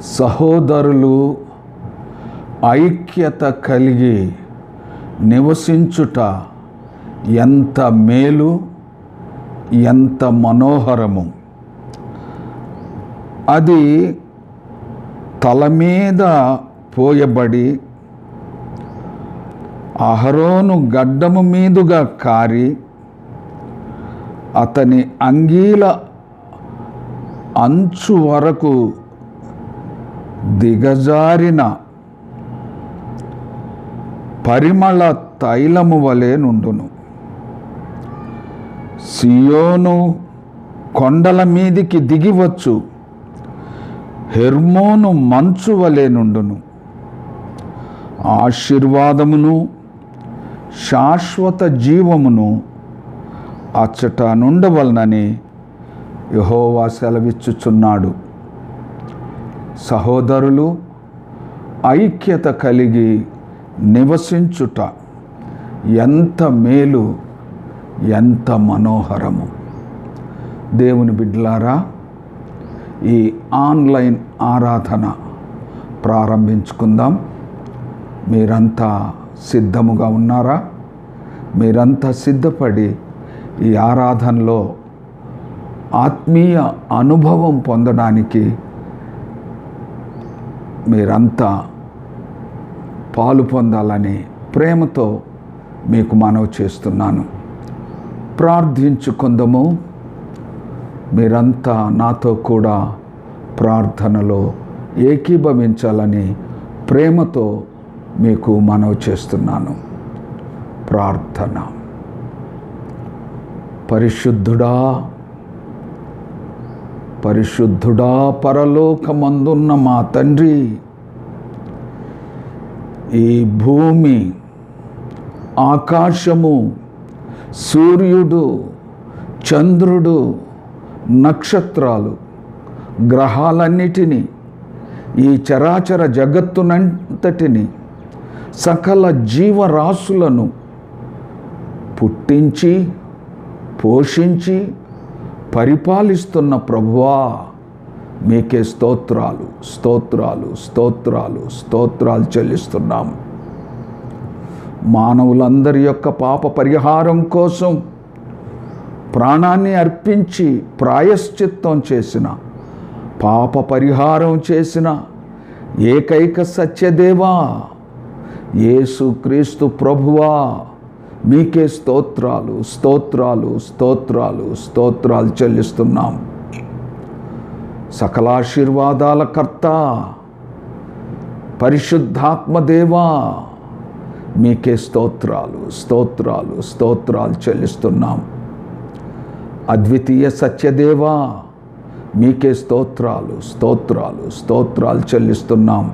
సహోదరులు ఐక్యత కలిగి నివసించుట ఎంత మేలు, ఎంత మనోహరము. అది తల మీద పోయబడి అహరోను గడ్డము మీదుగా కారి అతని అంగీల అంచు వరకు దిగజారిన పరిమళ తైలము వలె నుండును. సియోను కొండల మీదికి దిగివచ్చు హెర్మోను మంచు వలె నుండును. ఆశీర్వాదమును శాశ్వత జీవమును అచ్చట నుండవలనని యెహోవా సెలవిచ్చుచున్నాడు. సహోదరులు ఐక్యత కలిగి నివసించుట ఎంత మేలు, ఎంత మనోహరము. దేవుని బిడ్డలారా, ఈ ఆన్లైన్ ఆరాధన ప్రారంభించుకుందాం. మీరంతా సిద్ధముగా ఉన్నారా? మీరంతా సిద్ధపడి ఈ ఆరాధనలో ఆత్మీయ అనుభవం పొందడానికి మీరంతా పాలు పొందాలని ప్రేమతో మీకు మనవి చేస్తున్నాను. ప్రార్థించుకుందాము. మీరంతా నాతో కూడా ప్రార్థనలో ఏకీభవించాలని ప్రేమతో మీకు మనవి చేస్తున్నాను. ప్రార్థన. పరిశుద్ధుడా, పరిశుద్ధుడా, పరలోకమందున్న మా తండ్రి, ఈ భూమి, ఆకాశము, సూర్యుడు, చంద్రుడు, నక్షత్రాలు, గ్రహాలన్నిటినీ, ఈ చరాచర జగత్తునంతటిని, సకల జీవరాశులను పుట్టించి పోషించి పరిపాలిస్తున్న ప్రభువా, మీకే స్తోత్రాలు, స్తోత్రాలు, స్తోత్రాలు, స్తోత్రాలు చెల్లిస్తున్నాం. మానవులందరి యొక్క పాప పరిహారం కోసం ప్రాణాన్ని అర్పించి ప్రాయశ్చిత్తం చేసిన, పాప పరిహారం చేసిన ఏకైక సత్యదేవా యేసుక్రీస్తు ప్రభువా, మీకే స్తోత్రాలు, స్తోత్రాలు, స్తోత్రాలు, స్తోత్రాలు చెల్లిస్తున్నాం. సకలాశీర్వాదాల కర్త పరిశుద్ధాత్మదేవా, మీకే స్తోత్రాలు, స్తోత్రాలు, స్తోత్రాలు చెల్లిస్తున్నాం. అద్వితీయ సత్యదేవా, మీకే స్తోత్రాలు, స్తోత్రాలు, స్తోత్రాలు చెల్లిస్తున్నాం.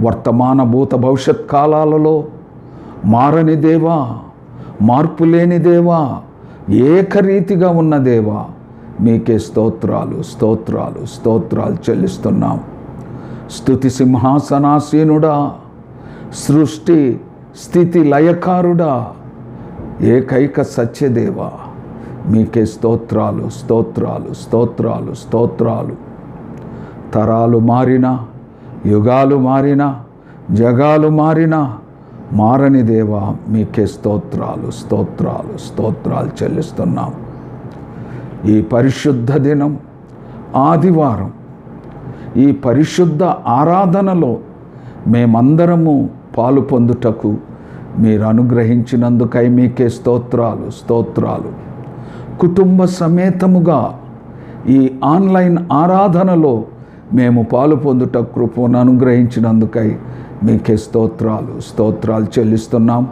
వర్తమాన భూత భవిష్యత్ కాలాలలో మారని దేవా, మార్పు లేని దేవా, ఏకరీతిగా ఉన్న దేవా, మీకే స్తోత్రాలు, స్తోత్రాలు, స్తోత్రాలు చెల్లిస్తున్నాం. స్తుతి సింహాసనాసీనుడా, సృష్టి స్థితి లయకారుడా, ఏకైక సత్యదేవా, మీకే స్తోత్రాలు, స్తోత్రాలు, స్తోత్రాలు, స్తోత్రాలు. తరాలు మారినా, యుగాలు మారినా, జగాలు మారినా, మారని దేవా, మీకే స్తోత్రాలు, స్తోత్రాలు, స్తోత్రాలు చెల్లిస్తున్నాం. ఈ పరిశుద్ధ దినం ఆదివారం, ఈ పరిశుద్ధ ఆరాధనలో మేమందరము పాలు పొందుటకు మీరు అనుగ్రహించినందుకై మీకే స్తోత్రాలు, స్తోత్రాలు. కుటుంబ సమేతముగా ఈ ఆన్లైన్ ఆరాధనలో మేము పాలు పొందుట కృపను అనుగ్రహించినందుకై మీకే స్తోత్రాలు, స్తోత్రాలు చెల్లిస్తున్నాం.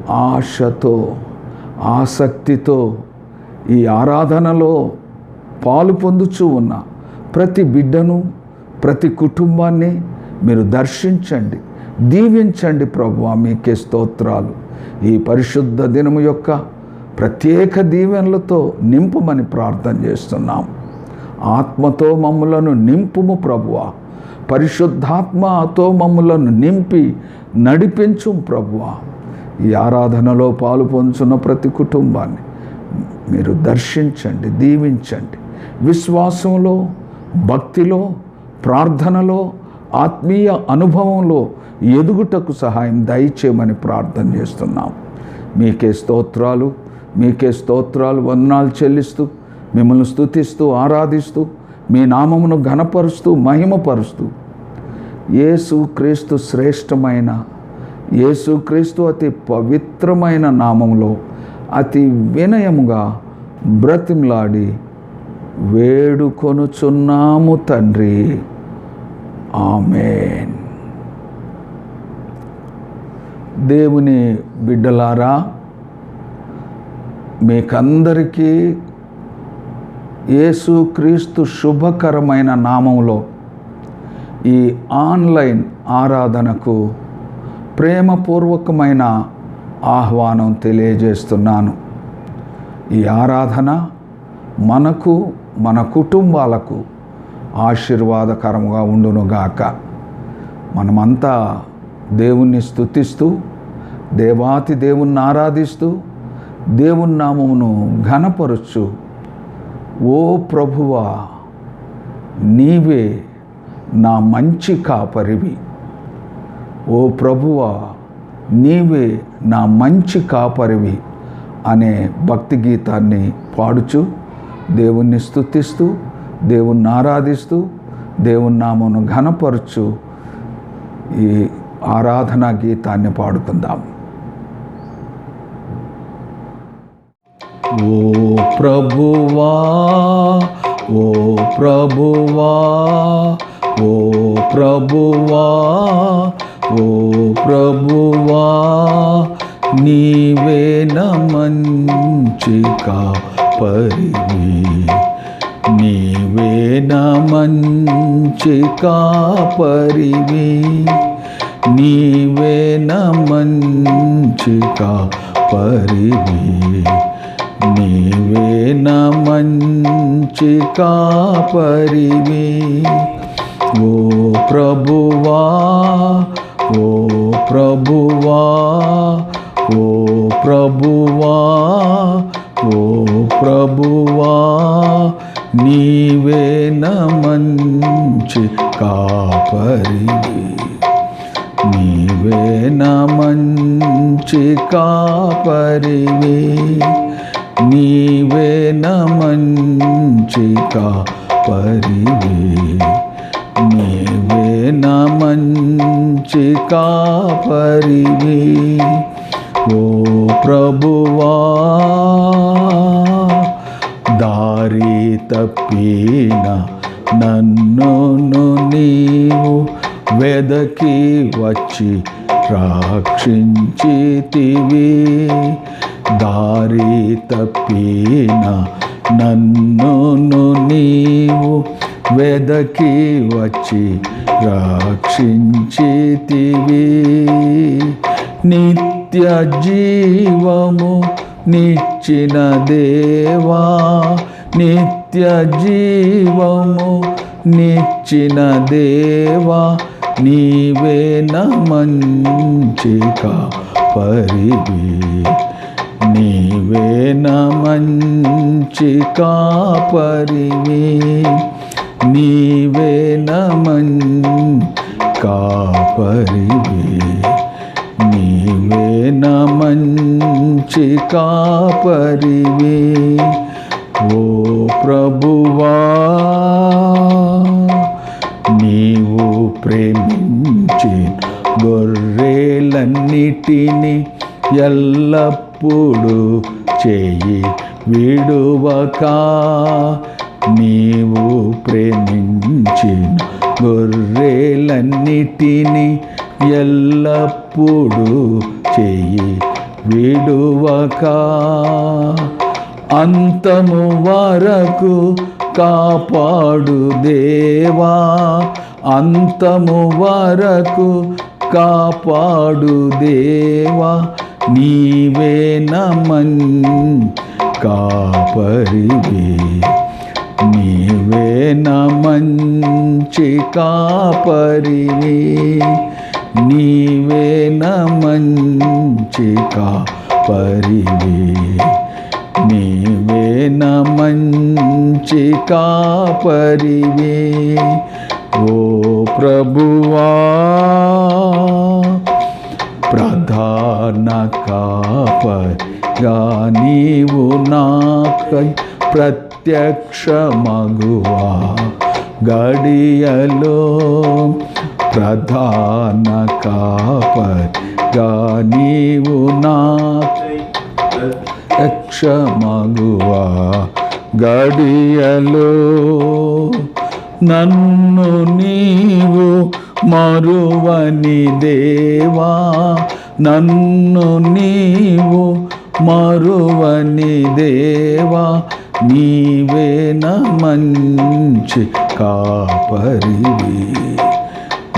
ఆశతో, ఆసక్తితో ఈ ఆరాధనలో పాలు పొందుచూ ఉన్న ప్రతి బిడ్డను, ప్రతి కుటుంబాన్ని మీరు దర్శించండి, దీవించండి ప్రభువా, మీకే స్తోత్రాలు. ఈ పరిశుద్ధ దినము యొక్క ప్రత్యేక దీవెనలతో నింపమని ప్రార్థన చేస్తున్నాం. ఆత్మతో మమ్ములను నింపుము ప్రభువా, పరిశుద్ధాత్మతో మమ్ములను నింపి నడిపించు ప్రభువా. ఈ ఆరాధనలో పాలు పొందుతున్న ప్రతి కుటుంబాన్ని మీరు దర్శించండి, దీవించండి. విశ్వాసంలో, భక్తిలో ప్రార్థనలో, ఆత్మీయ అనుభవంలో ఎదుగుటకు సహాయం దయచేయమని ప్రార్థన చేస్తున్నాం. మీకే స్తోత్రాలు, మీకే స్తోత్రాలు, వందనాలు చెల్లిస్తూ మిమ్మల్ని స్తుతిస్తూ ఆరాధిస్తూ మీ నామమును ఘనపరుస్తూ మహిమపరుస్తూ యేసుక్రీస్తు శ్రేష్టమైన, యేసుక్రీస్తు అతి పవిత్రమైన నామములో అతి వినయముగా బ్రతిమలాడి వేడుకొనుచున్నాము తండ్రి. ఆమేన్. దేవుని బిడ్డలారా, మీకందరికీ యేసుక్రీస్తు శుభకరమైన నామములో ఈ ఆన్లైన్ ఆరాధనకు ప్రేమపూర్వకమైన ఆహ్వానం తెలియజేస్తున్నాను. ఈ ఆరాధన మనకు, మన కుటుంబాలకు ఆశీర్వాదకరంగా ఉండునుగాక. మనమంతా దేవుణ్ణి స్తుతిస్తూ, దేవాతి దేవుణ్ణి ఆరాధిస్తూ, దేవుని నామమును ఘనపరచు. ఓ ప్రభువా, నీవే నా మంచి కాపరివి. ఓ ప్రభువా, నీవే నా మంచి కాపరివి అనే భక్తి గీతాన్ని పాడుచు దేవుణ్ణి స్తుతిస్తూ, దేవుణ్ణి ఆరాధిస్తూ, దేవుని నామమును ఘనపరచు ఈ ఆరాధనా గీతాన్ని పాడుకుందాం. ఓ ప్రభువా, ఓ ప్రభువా, ఓ ప్రభువా, ఓ ప్రభువా, నీవే నా మంచి కాపరివి, నీవే నా మంచి కాపరివి, నీవే నా మంచి కాపరివి, నీవే నా మంచి కాపరివి. ఓ ప్రభువా, ఓ ప్రభువా, ఓ ప్రభువా, ఓ ప్రభువా, నీవే నా మంచి కాపరివి, నీవే నా మంచి కాపరివి, నీవే నా మంచి కాపరివి, నీవే నా మంచి కాపరివి. ఓ ప్రభువా, దారి తప్పిన నన్ను నీవు వెదకి వచ్చి రక్షించితివి, దారి తప్పిన నన్ను నీవు వెదకి వచ్చి రక్షించితివి, నిత్య జీవము నిచ్చిన దేవా, నిత్య జీవము నిచ్చిన దేవా, నీవే నా మంచి కాపరివి, నీవే నా మంచి కాపరివి, నీవే నా మంచి కాపరివి, నీవే నా మంచి కాపరివి. ఓ ప్రభువా, నీవు ప్రేమించి గొర్రెలన్నిటినీ ఎల్లప్పుడూ చేయి విడువక, నీవు ప్రేమించిన గొర్రెలన్నిటినీ ఎల్లప్పుడూ చేయి విడువక, అంతము వరకు కాపాడు దేవా, అంతము వరకు కాపాడు దేవా, నీవే నా మంచి కాపరివి, నీవే నా మంచి కాపరివి, నీవే నా మంచి కాపరివి, నీవే నా మంచి కాపరివి. ఓ ప్రభువా ప్రధాన కాపరిగా నీవు నాకై ప్రత్యక్షమగువా గడియలో ప్రధాన కాపరిగా నీవు నాకై ప్రత్యక్షమగువా గడియలో నన్ను నీవు మరువని దేవా నన్ను నీవు మరువని దేవా నీవే నా మంచి కాపరివి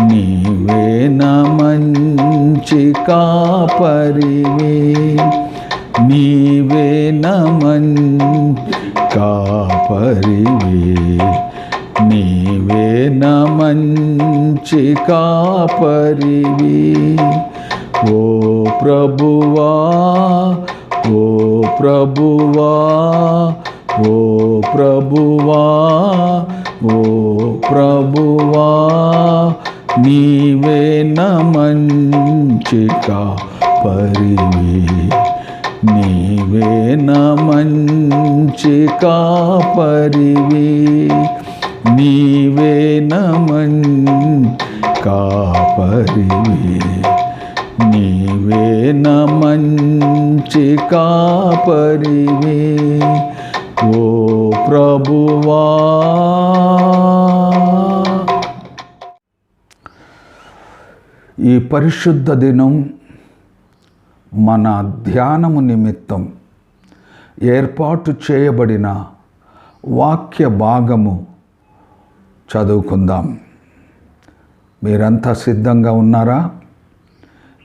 నీవే నా మంచి కాపరివి నీవే నా మంచి కాపరివి నీవే నా మంచి కాపరివి ఓ ప్రభువా ఓ ప్రభువా ఓ ప్రభువా ఓ ప్రభువా నీవే నా మంచి కాపరివి నీవే నా మంచి కాపరివి నీవే నా మంచి కాపరివి నీవే నా మంచి కాపరివి ఓ ప్రభువా. ఈ పరిశుద్ధ దినం మన ధ్యానము నిమిత్తం ఏర్పాటు చేయబడిన వాక్య భాగము చదువుకుందాం. మీరంతా సిద్ధంగా ఉన్నారా?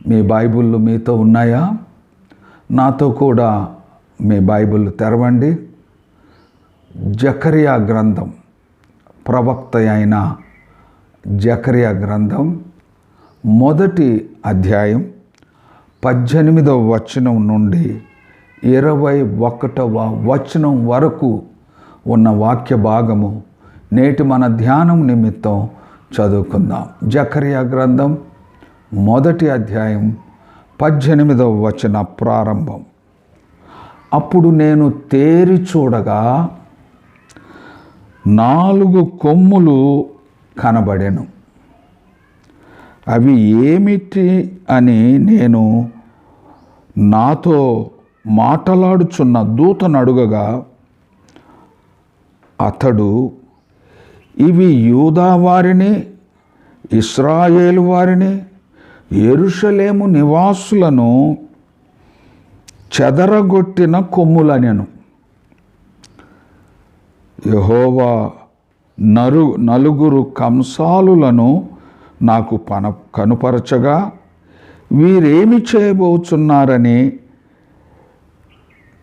మీ బైబిళ్ళు మీతో ఉన్నాయా? నాతో కూడా మీ బైబిల్ తెరవండి. జకరియా గ్రంథం, ప్రవక్త అయిన జకరియా గ్రంథం 1వ అధ్యాయం 18వ వచనం నుండి 21వ వచనం వరకు ఉన్న వాక్య భాగము నేటి మన ధ్యానం నిమిత్తం చదువుకుందాం. జకరియా గ్రంథం 1వ అధ్యాయం 18వ వచన ప్రారంభం. అప్పుడు నేను తేరి చూడగా 4 కొమ్ములు కనబడెను. అవి ఏమిటి అని నేను నాతో మాట్లాడుచున్న దూతను అడుగగా అతడు, ఇవి యూదా వారిని, ఇశ్రాయేలు వారిని, యెరూషలేము నివాసులను చెదరగొట్టిన కొమ్ములనెను. యెహోవా నలుగురు కంసాలులను నాకు కనుపరచగా, వీరేమి చేయబోచున్నారని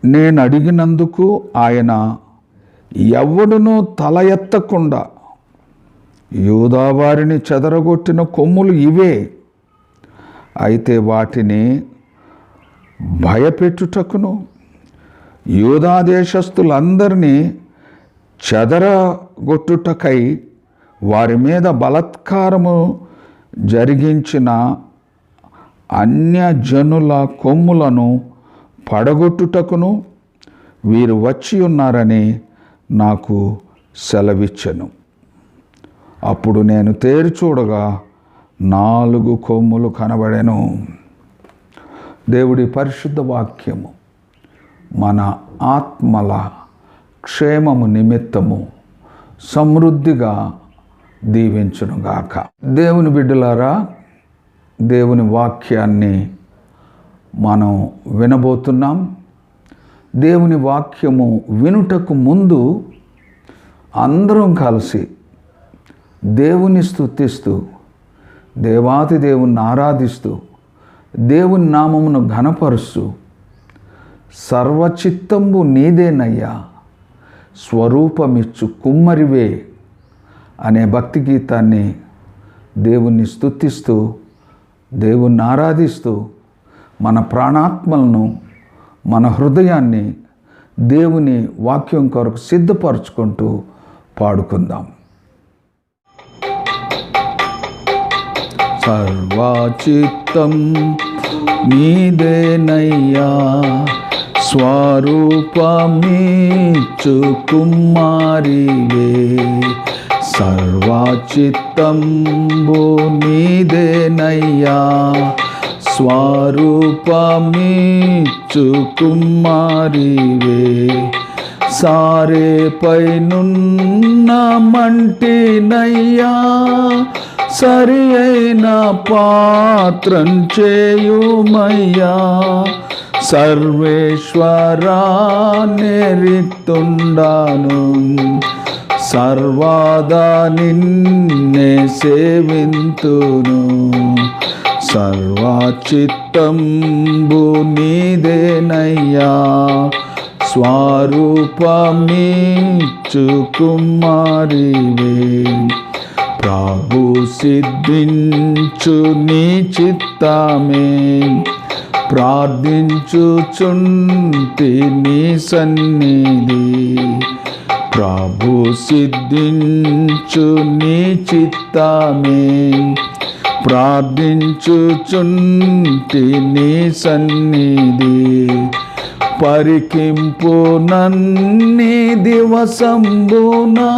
నేను అడిగినందుకు ఆయన, ఎవడునూ తల ఎత్తకుండా, యూదా వారిని చెదరగొట్టిన కొమ్ములు ఇవే, అయితే వాటిని భయపెట్టుటకును యూదా దేశస్థులందరినీ చెదరగొట్టుటకై వారి మీద బలాత్కారము జరిగించిన అన్యజనుల కొమ్ములను పడగొట్టుటకును వీరు వచ్చి ఉన్నారని నాకు సెలవిచ్చెను. అప్పుడు నేను తేరి చూడగా 4 కొమ్ములు కనబడెను. దేవుడి పరిశుద్ధ వాక్యము మన ఆత్మల క్షేమము నిమిత్తము సమృద్ధిగా దీవించునుగాక. దేవుని బిడ్డలారా, దేవుని వాక్యాన్ని మనం వినబోతున్నాం. దేవుని వాక్యము వినుటకు ముందు అందరం కలిసి దేవుని స్తుతిస్తూ, దేవాతి దేవుణ్ణి ఆరాధిస్తూ, దేవుని నామమును ఘనపరుస్తూ, సర్వచిత్తంబు నీదేనయ్యా, స్వరూపమిచ్చు కుమ్మరివే అనే భక్తి గీతాన్ని దేవుణ్ణి స్తుతిస్తూ, దేవుణ్ణి ఆరాధిస్తూ, మన ప్రాణాత్మలను, మన హృదయాన్ని దేవుని వాక్యం కొరకు సిద్ధపరచుకుంటూ పాడుకుందాం. సర్వచిత్తం నీదేనయ్యా, స్వరూపమిచ్చు కుమారివే. సర్వచిత్తంబు నీదేనయ్యా, స్వరూపమిచ్చు కుమారివే. సారే పైనున్న మంటినయ్యా, సరి అయిన పాత్రం చేయుమయ్యా. సర్వేశ్వరా నిరిక్తుండాను, సర్వదా నిన్నే సేవింతును. సర్వచిత్తంబు నీదేనయ్యా, స్వరూపమిచ్చు కుమారివే. ప్రభు సిద్ధించు నీ చిత్తమే, ప్రార్థించుచుంటి నీ సన్నిధి. ప్రభు సిద్ధించు నీ చిత్తమే, ప్రార్థించుచుంటి నీ సన్నిధి. పరికింపు నన్ని దివసంబునా,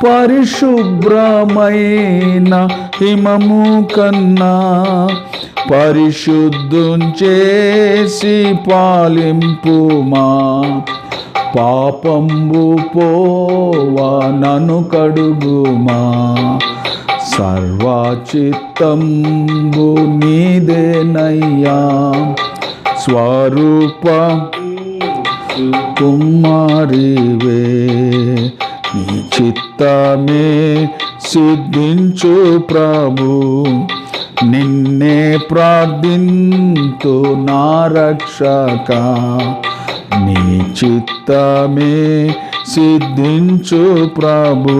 పరిశుభ్రమైన హిమము కన్నా పరిశుద్ధం చేసి పాలింపుమా. పాపంబు పోవా నన్ను కడుగుమా. సర్వచిత్తంబు నీదేనయ్యా, స్వరూప కుమారివే. నీ చిత్తమే సిద్ధించు ప్రభు, నిన్నే ప్రార్థింతు నా రక్షక. నీ చిత్తమే సిద్ధించు ప్రభు,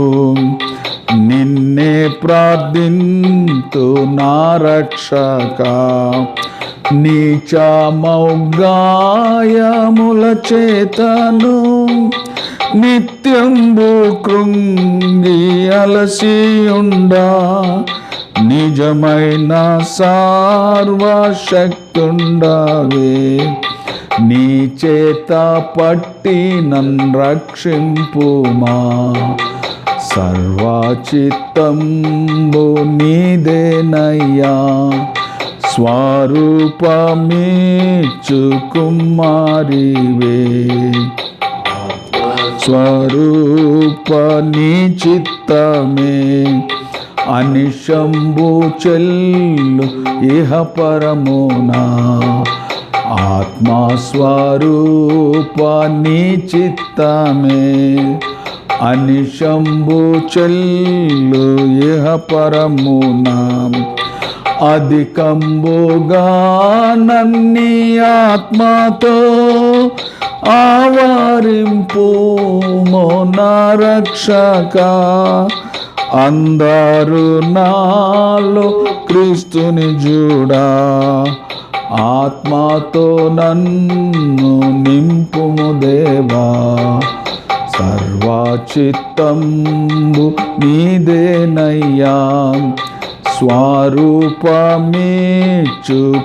నిన్నే ప్రార్థింతు నా రక్షక. నీచమౌగాయముల చేతను నిత్యంబు కృంగి అలసియుండా, నిజమైన సర్వశక్తుండవే. నీ చేత పట్టి నన్ను రక్షింపుమా. సర్వచిత్తంబు నీదేనయ్యా, స్వరూపమిచ్చు కుమారివే. స్వరూప నీ చిత్తమే, అనిశంబు చెల్లు ఇహ పరమునా. ఆత్మస్వరూప నీ చిత్తమే, అనిశంబు చెల్లు ఇహ పరమునా. అధికంబుగా నన్ని ఆత్మతో ఆవరింపు నా రక్షక. అందరు నాలో క్రీస్తుని చూడా, ఆత్మతో నన్ను నింపుము దేవా. సర్వచిత్తంబు నీదేనయ్యా, స్వరూపమిచ్చు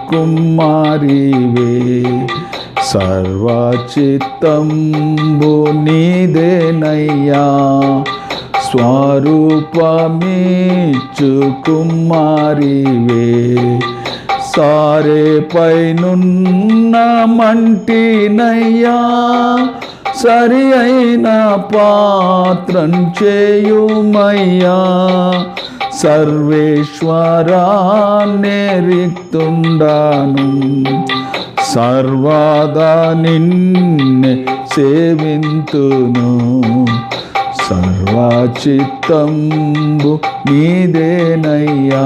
కుమారివే. సర్వచిత్తంబు నీదేనయ్యా, స్వరూపమిచ్చు కుమారివే. సారే పైనున్న మంటినయ్యా, సరి అయిన పాత్రం చేయుమయ్యా. సర్వేశ్వరా నిరిక్తుండాను, సర్వదా నిన్నే సేవింతును. సర్వచిత్తంబు నీదేనయ్యా,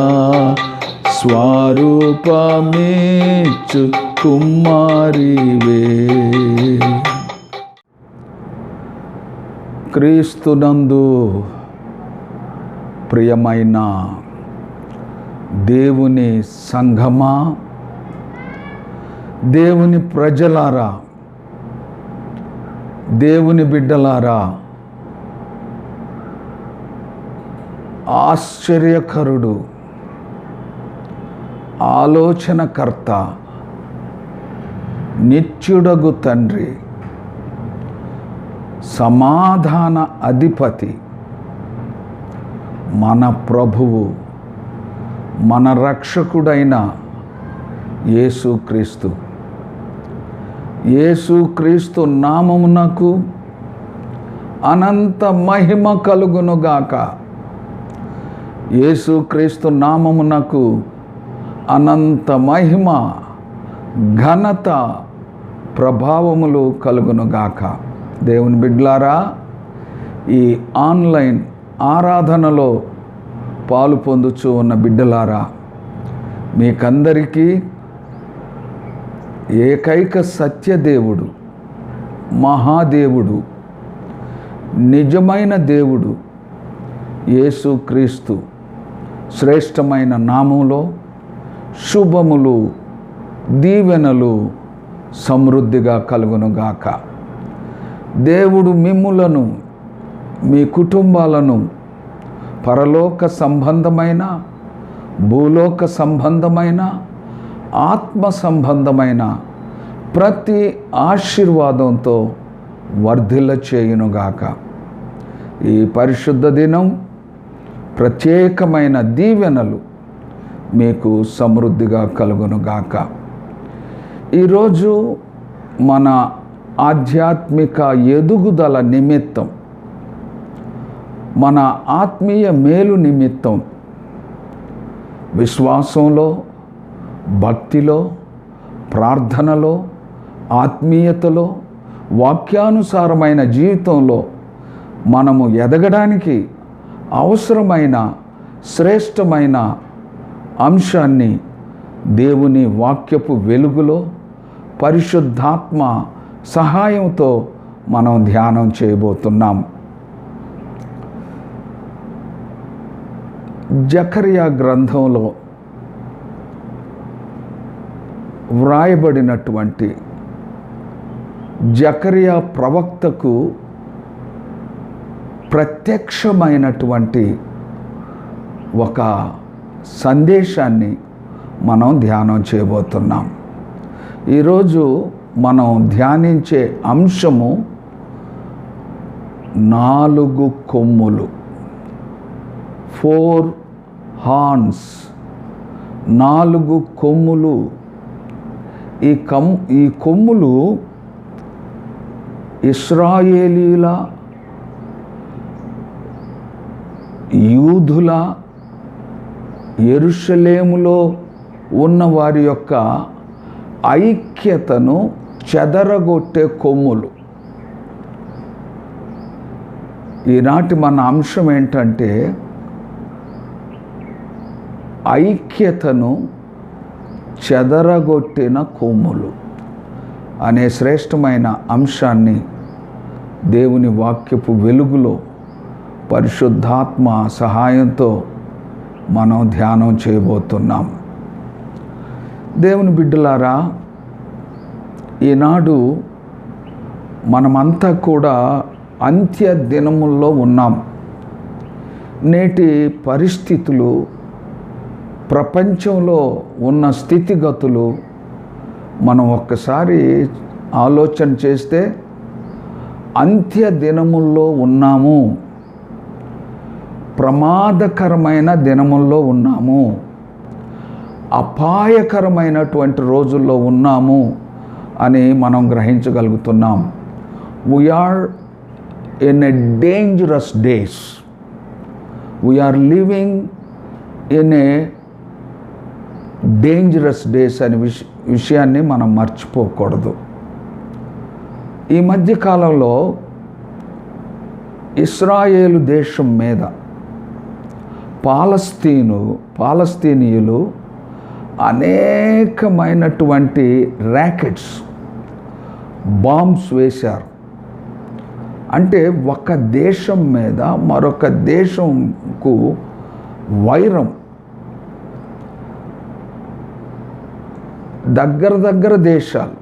స్వరూపమిచ్చు కుమారివే. క్రీస్తునందు ప్రియమైన దేవుని సంఘమా, దేవుని ప్రజలారా, దేవుని బిడ్డలారా, ఆశ్చర్యకరుడు, ఆలోచనకర్త, నిత్యుడగు తండ్రి, సమాధాన అధిపతి, మన ప్రభువు, మన రక్షకుడైన యేసుక్రీస్తు. యేసుక్రీస్తు నామమునకు అనంత మహిమ కలుగునుగాక. యేసుక్రీస్తు నామమునకు అనంత మహిమ, ఘనత, ప్రభావములు కలుగునుగాక. దేవుని బిడ్డలారా, ఈ ఆన్లైన్ ఆరాధనలో పాలు పొందుచూ ఉన్న బిడ్డలారా, మీకందరికీ ఏకైక సత్యదేవుడు, మహాదేవుడు, నిజమైన దేవుడు యేసుక్రీస్తు శ్రేష్టమైన నామంలో శుభములు, దీవెనలు సమృద్ధిగా కలుగునుగాక. దేవుడు మిమ్ములను, మీ కుటుంబాలను పరలోక సంబంధమైన, భూలోక సంబంధమైన, ఆత్మ సంబంధమైన ప్రతి ఆశీర్వాదంతో వర్ధిల్ల చేయునుగాక. ఈ పరిశుద్ధ దినం ప్రత్యేకమైన దీవెనలు మీకు సమృద్ధిగా కలుగునుగాక. ఈరోజు మన ఆధ్యాత్మిక ఎదుగుదల నిమిత్తం, మన ఆత్మీయ మేలు నిమిత్తం విశ్వాసంలో, భక్తిలో, ప్రార్థనలో, ఆత్మీయతలో, వాక్యానుసారమైన జీవితంలో మనము ఎదగడానికి అవసరమైన శ్రేష్టమైన అంశాన్ని దేవుని వాక్యపు వెలుగులో పరిశుద్ధాత్మ సహాయంతో మనం ధ్యానం చేయబోతున్నాం. జకర్యా గ్రంథంలో వ్రాయబడినటువంటి జకర్యా ప్రవక్తకు ప్రత్యక్షమైనటువంటి ఒక సందేశాన్ని మనం ధ్యానం చేయబోతున్నాం. ఈరోజు మనం ధ్యానించే అంశము 4 కొమ్ములు, 4 హార్న్స్, 4 కొమ్ములు. ఈ కొమ్ములు ఇశ్రాయేలీల, యూదుల, యెరూషలేములో ఉన్న వారి యొక్క ఐక్యతను చెదరగొట్టే కొమ్ములు. ఈనాటి మన అంశం ఏంటంటే ఐక్యతను చెదరగొట్టిన కొమ్ములు అనే శ్రేష్టమైన అంశాన్ని దేవుని వాక్యపు వెలుగులో పరిశుద్ధాత్మ సహాయంతో మనం ధ్యానం చేయబోతున్నాం. దేవుని బిడ్డలారా, ఈనాడు మనమంతా కూడా అంత్య దినముల్లో ఉన్నాం. నేటి పరిస్థితులు, ప్రపంచంలో ఉన్న స్థితిగతులు మనం ఒక్కసారి ఆలోచన చేస్తే అంత్య దినముల్లో ఉన్నాము, ప్రమాదకరమైన దినముల్లో ఉన్నాము, అపాయకరమైనటువంటి రోజుల్లో ఉన్నాము అని మనం గ్రహించగలుగుతున్నాం. We're in a dangerous days. We're living in a dangerous days అనే విషయాన్ని మనం మర్చిపోకూడదు. ఈ మధ్యకాలంలో ఇశ్రాయేలు దేశం మీద పాలస్తీనీయులు అనేకమైనటువంటి ర్యాకెట్స్, బాంబ్స్ వేశారు. అంటే ఒక దేశం మీద మరొక దేశంకు వైరం, దగ్గర దేశాలు,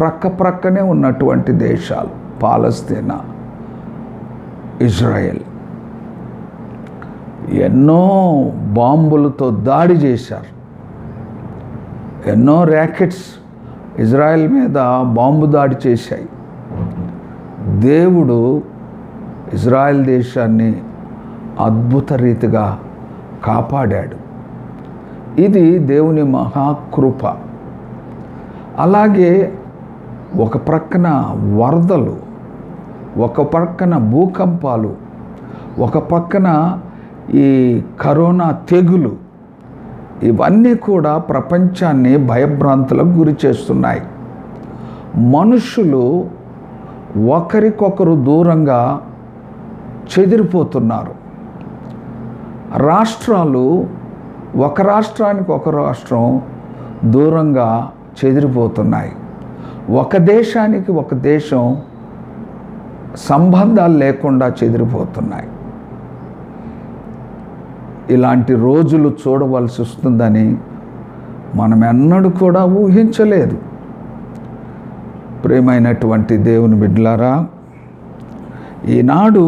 ప్రక్కనే ఉన్నటువంటి దేశాలు, పాలస్తీనా, ఇజ్రాయెల్ ఎన్నో బాంబులతో దాడి చేశారు. ఎన్నో ర్యాకెట్స్ ఇజ్రాయెల్ మీద బాంబు దాడి చేశాయి. దేవుడు ఇజ్రాయెల్ దేశాన్ని అద్భుత రీతిగా కాపాడాడు. ఇది దేవుని మహాకృప. అలాగే ఒక ప్రక్కన వరదలు, ఒక ప్రక్కన భూకంపాలు, ఒక పక్కన ఈ కరోనా తెగులు, ఇవన్నీ కూడా ప్రపంచాన్ని భయభ్రాంతులకు గురి చేస్తున్నాయి. మనుషులు ఒకరికొకరు దూరంగా చెదిరిపోతున్నారు. రాష్ట్రాలు ఒక రాష్ట్రానికి ఒక రాష్ట్రం దూరంగా చెదిరిపోతున్నాయి. ఒక దేశానికి ఒక దేశం సంబంధాలు లేకుండా చెదిరిపోతున్నాయి. ఇలాంటి రోజులు చూడవలసి వస్తుందని మనం ఎన్నడూ కూడా ఊహించలేదు. ప్రియమైనటువంటి దేవుని బిడ్డలారా, ఈనాడు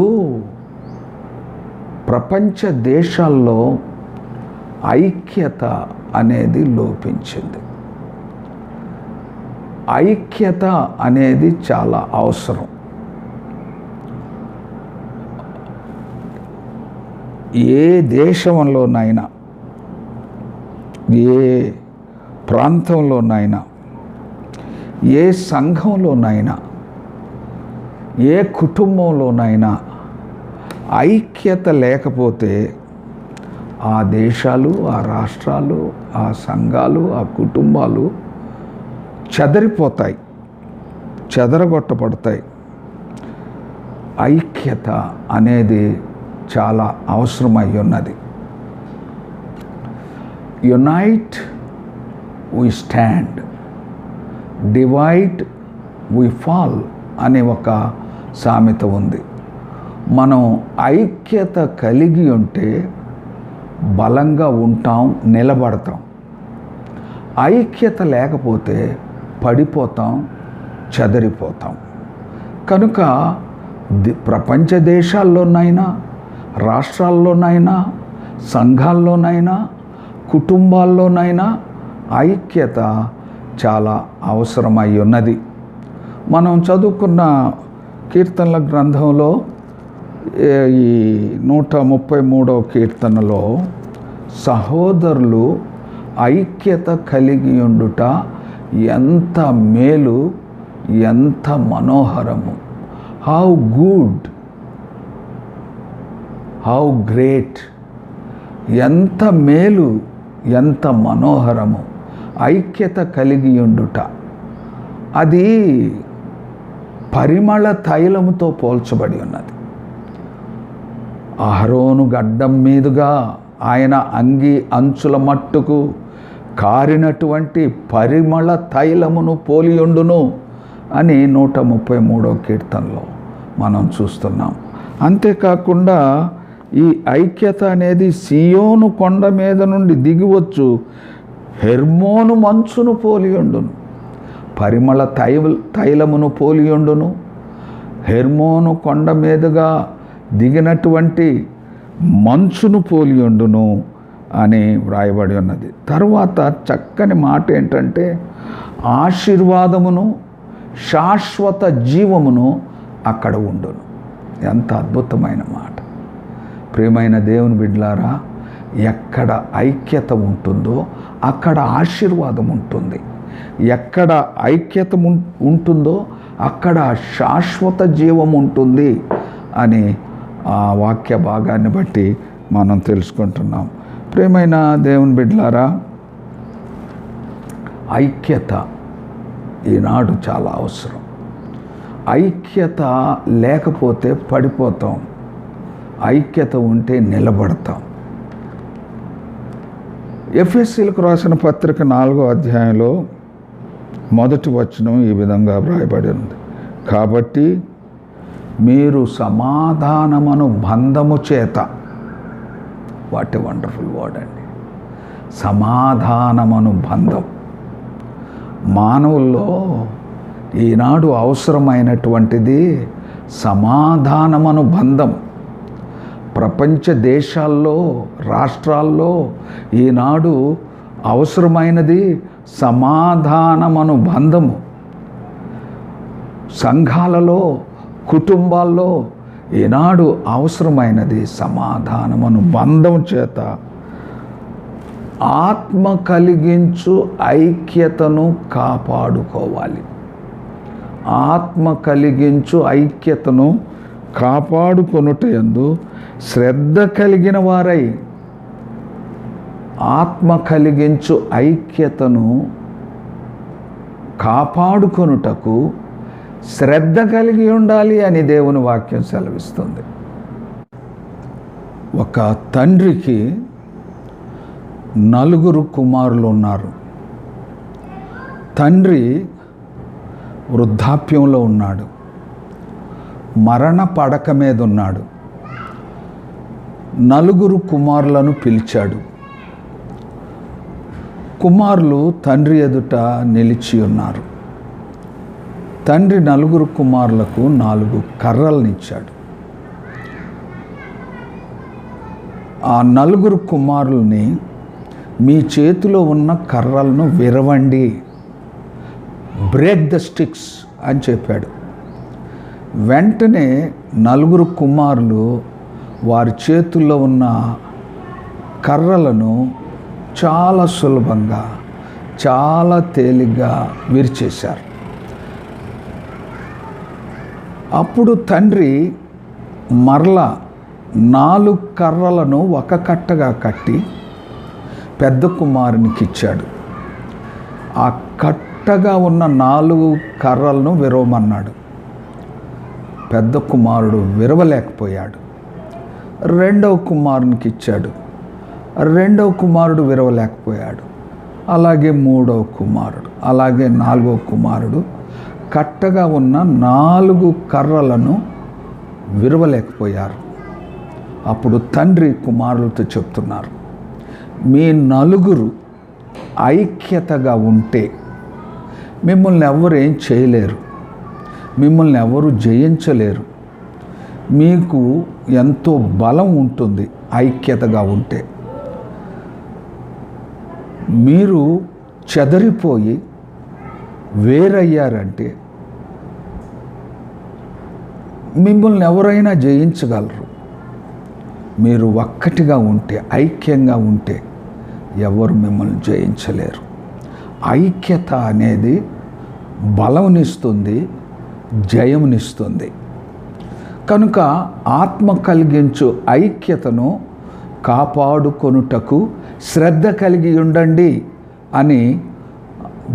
ప్రపంచ దేశాల్లో ఐక్యత అనేది లోపించింది. ఐక్యత అనేది చాలా అవసరం. ఏ దేశంలోనైనా, ఏ ప్రాంతంలోనైనా, ఏ సంఘంలోనైనా, ఏ కుటుంబంలోనైనా ఐక్యత లేకపోతే ఆ దేశాలు, ఆ రాష్ట్రాలు, ఆ సంఘాలు, ఆ కుటుంబాలు చెదరిపోతాయి, చెదరగొట్టబడతాయి. ఐక్యత అనేది చాలా అవసరమై ఉన్నది. Unite we stand, divide we fall అనే ఒక సామెత ఉంది. మనం ఐక్యత కలిగి ఉంటే బలంగా ఉంటాం, నిలబడతాం. ఐక్యత లేకపోతే పడిపోతాం, చెదరిపోతాం. కనుక ప్రపంచ దేశాల్లోనైనా, రాష్ట్రాల్లోనైనా, సంఘాల్లోనైనా, కుటుంబాల్లోనైనా ఐక్యత చాలా అవసరమై ఉన్నది. మనం చదువుకున్న కీర్తనల గ్రంథంలో ఈ 133వ కీర్తనలో సహోదరులు ఐక్యత కలిగి ఉండుట ఎంత మేలు, ఎంత మనోహరము. హౌ గుడ్, హౌ గ్రేట్, ఎంత మేలు, ఎంత మనోహరము ఐక్యత కలిగి ఉండుట. అది పరిమళ తైలముతో పోల్చబడి ఉన్నది. అహరోను గడ్డం మీదుగా ఆయన అంగి అంచుల మట్టుకు కారినటువంటి పరిమళ తైలమును పోలియుండును అని 133వ కీర్తనలో మనం చూస్తున్నాం. అంతేకాకుండా ఈ ఐక్యత అనేది సియోను కొండ మీద నుండి దిగివచ్చు హెర్మోను మంచును పోలియుండును. పరిమళ తైలమును పోలియుండును, హెర్మోను కొండ మీదుగా దిగినటువంటి మంచును పోలియుండును అని వ్రాయబడి ఉన్నది. తరువాత చక్కని మాట ఏంటంటే ఆశీర్వాదమును, శాశ్వత జీవమును అక్కడ ఉండును. ఎంత అద్భుతమైన మాట. ప్రియమైన దేవుని బిడ్డలారా, ఎక్కడ ఐక్యత ఉంటుందో అక్కడ ఆశీర్వాదం ఉంటుంది. ఎక్కడ ఐక్యత ఉంటుందో అక్కడ శాశ్వత జీవం ఉంటుంది అని ఆ వాక్య భాగాన్ని బట్టి మనం తెలుసుకుంటున్నాం. ప్రియమైన దేవుని బిడ్డలారా, ఐక్యత ఈనాడు చాలా అవసరం. ఐక్యత లేకపోతే పడిపోతాం, ఐక్యత ఉంటే నిలబడతాం. ఎఫెసీయులకు రాసిన పత్రిక 4వ అధ్యాయంలో 1వ వచనం ఈ విధంగా వ్రాయబడి ఉంది. కాబట్టి మీరు సమాధానమును బంధము చేత, వాట్ ఏ వండర్ఫుల్ వర్డ్ అండి, సమాధానమును బంధం. మానవుల్లో ఈనాడు అవసరమైనటువంటిది సమాధానమును బంధం. ప్రపంచ దేశాల్లో, రాష్ట్రాల్లో ఈనాడు అవసరమైనది సమాధానమను బంధము సంఘాలలో, కుటుంబాల్లో ఈనాడు అవసరమైనది. సమాధానమను బంధం చేత ఆత్మ కలిగించు ఐక్యతను కాపాడుకోవాలి. ఆత్మ కలిగించు ఐక్యతను కాపాడుకొనుటయందు శ్రద్ధ కలిగిన వారై, ఆత్మ కలిగించు ఐక్యతను కాపాడుకొనుటకు శ్రద్ధ కలిగి ఉండాలి అని దేవుని వాక్యం సెలవిస్తుంది. ఒక తండ్రికి 4 కుమారులు ఉన్నారు. తండ్రి వృద్ధాప్యంలో ఉన్నాడు, మరణ పడక మీద ఉన్నాడు. 4 కుమారులను పిలిచాడు. కుమారులు తండ్రి ఎదుట నిలిచి ఉన్నారు. తండ్రి 4 కుమారులకు 4 కర్రలనిచ్చాడు. ఆ 4 కుమారుల్ని, మీ చేతిలో ఉన్న కర్రలను విరవండి, బ్రేక్ ద స్టిక్స్ అని చెప్పాడు. వెంటనే 4 కుమారులు వారి చేతుల్లో ఉన్న కర్రలను చాలా సులభంగా, చాలా తేలిగ్గా విరిచేశారు. అప్పుడు తండ్రి మరలా 4 కర్రలను ఒక కట్టగా కట్టి పెద్ద కుమారునికి ఇచ్చాడు. ఆ కట్టగా ఉన్న 4 కర్రలను విరవమన్నాడు. పెద్ద కుమారుడు విరవలేకపోయాడు. రెండవ కుమారునికి ఇచ్చాడు. రెండవ కుమారుడు విరవలేకపోయాడు. అలాగే 3వ కుమారుడు, అలాగే 4వ కుమారుడు కట్టగా ఉన్న 4 కర్రలను విరవలేకపోయారు. అప్పుడు తండ్రి కుమారులతో చెప్తున్నారు, మీ 4 ఐక్యతగా ఉంటే మిమ్మల్ని ఎవరు ఏం చేయలేరు, మిమ్మల్ని ఎవరు జయించలేరు. మీకు ఎంతో బలం ఉంటుంది ఐక్యతగా ఉంటే. మీరు చెదరిపోయి వేరయ్యారంటే మిమ్మల్ని ఎవరైనా జయించగలరు. మీరు ఒక్కటిగా ఉంటే, ఐక్యంగా ఉంటే ఎవరు మిమ్మల్ని జయించలేరు. ఐక్యత అనేది బలంనిస్తుంది, జయమునిస్తుంది. కనుక ఆత్మ కలిగించు ఐక్యతను కాపాడుకొనుటకు శ్రద్ధ కలిగి ఉండండి అని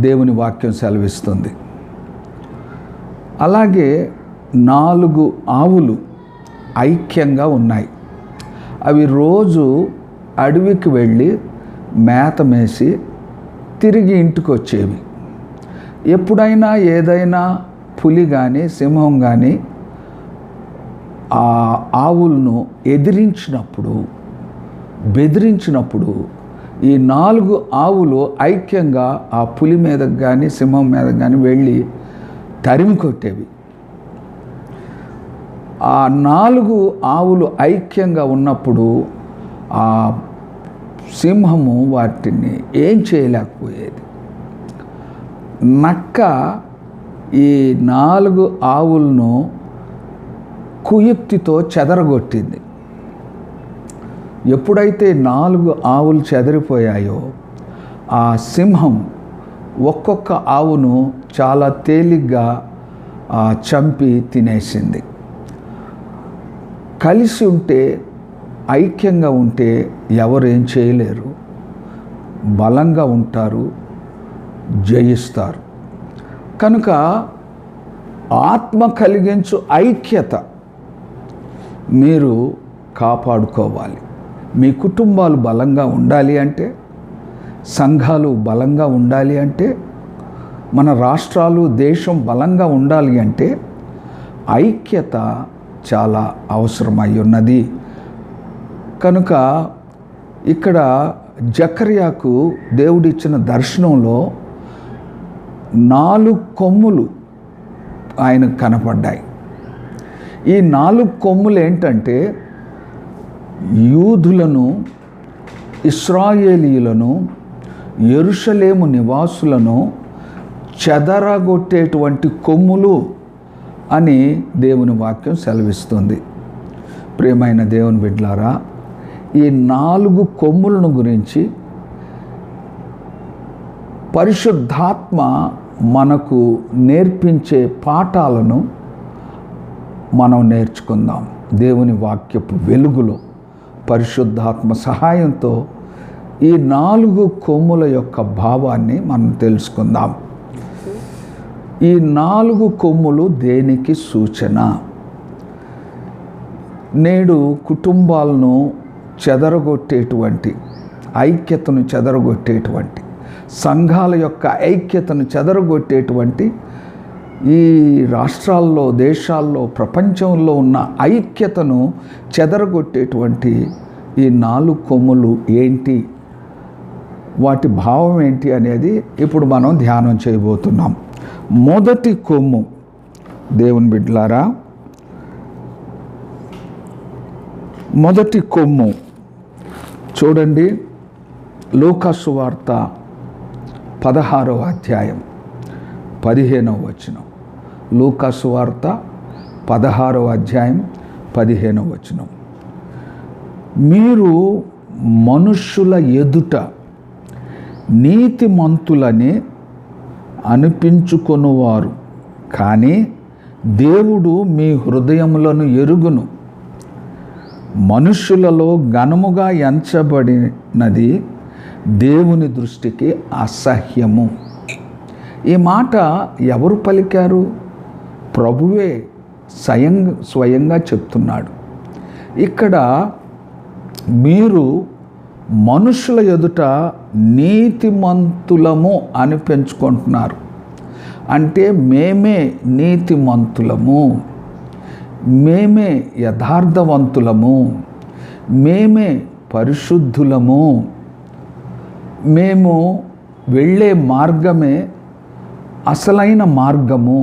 దేవుని వాక్యం సెలవిస్తుంది. అలాగే 4 ఆవులు ఐక్యంగా ఉన్నాయి. అవి రోజు అడవికి వెళ్ళి మేత మేసి తిరిగి ఇంటికి వచ్చేవి. ఎప్పుడైనా ఏదైనా పులి కానీ సింహం కానీ ఆ ఆవులను బెదిరించినప్పుడు ఈ 4 ఆవులు ఐక్యంగా ఆ పులి మీదకి కానీ సింహం మీదకి కానీ వెళ్ళి తరిమి కొట్టేవి. ఆ 4 ఆవులు ఐక్యంగా ఉన్నప్పుడు ఆ సింహము వాటిని ఏం చేయలేకపోయేది. నక్క ఈ 4 ఆవులను కుయుక్తితో చెదరగొట్టింది. ఎప్పుడైతే 4 ఆవులు చెదిరిపోయాయో ఆ సింహం ఒక్కొక్క ఆవును చాలా తేలిగ్గా చంపి తినేసింది. కలిసి ఉంటే, ఐక్యంగా ఉంటే ఎవరు ఏం చేయలేరు, బలంగా ఉంటారు, జయిస్తారు. కనుక ఆత్మ కలిగించు ఐక్యత మీరు కాపాడుకోవాలి. మీ కుటుంబాలు బలంగా ఉండాలి అంటే, సంఘాలు బలంగా ఉండాలి అంటే, మన రాష్ట్రాలు, దేశం బలంగా ఉండాలి అంటే ఐక్యత చాలా అవసరమై ఉన్నది. కనుక ఇక్కడ జకర్యాకు దేవుడిచ్చిన దర్శనంలో 4 కొమ్ములు ఆయనకు కనపడ్డాయి. ఈ 4 కొమ్ములు ఏంటంటే యూదులను, ఇశ్రాయేలీయులను యెరూషలేము నివాసులను చెదరగొట్టేటువంటి కొమ్ములు అని దేవుని వాక్యం సెలవిస్తుంది. ప్రియమైన దేవుని బిడ్డలారా, ఈ 4 కొమ్ములను గురించి పరిశుద్ధాత్మ మనకు నేర్పించే పాఠాలను మనం నేర్చుకుందాం. దేవుని వాక్యపు వెలుగులో పరిశుద్ధాత్మ సహాయంతో ఈ 4 కొమ్ముల యొక్క భావాన్ని మనం తెలుసుకుందాం. ఈ 4 కొమ్ములు దేనికి సూచన? నేడు కుటుంబాలను చెదరగొట్టేటువంటి, ఐక్యతను చెదరగొట్టేటువంటి, సంఘాల యొక్క ఐక్యతను చెదరగొట్టేటువంటి, ఈ రాష్ట్రాల్లో, దేశాల్లో, ప్రపంచంలో ఉన్న ఐక్యతను చెదరగొట్టేటువంటి ఈ 4 కొమ్ములు ఏంటి, వాటి భావం ఏంటి అనేది ఇప్పుడు మనం ధ్యానం చేయబోతున్నాం. మొదటి కొమ్ము, దేవుని బిడ్డలారా, మొదటి కొమ్ము చూడండి. లూకా సువార్త 16వ అధ్యాయం 15వ వచనం. లూకా సువార్త 16వ అధ్యాయం 15వ వచనం. మీరు మనుష్యుల ఎదుట నీతిమంతులని అనిపించుకొనువారు, కానీ దేవుడు మీ హృదయములను ఎరుగును. మనుష్యులలో ఘనముగా ఎంచబడినది దేవుని దృష్టికి అసహ్యము. ఈ మాట ఎవరు పలికారు? ప్రభువే స్వయంగా చెప్తున్నాడు. ఇక్కడ మీరు మనుషుల ఎదుట నీతిమంతులము అని పెంచుకుంటున్నారు. అంటే మేమే నీతిమంతులము, మేమే యథార్థవంతులము, మేమే పరిశుద్ధులము, మేము వెళ్ళే మార్గమే అసలైన మార్గము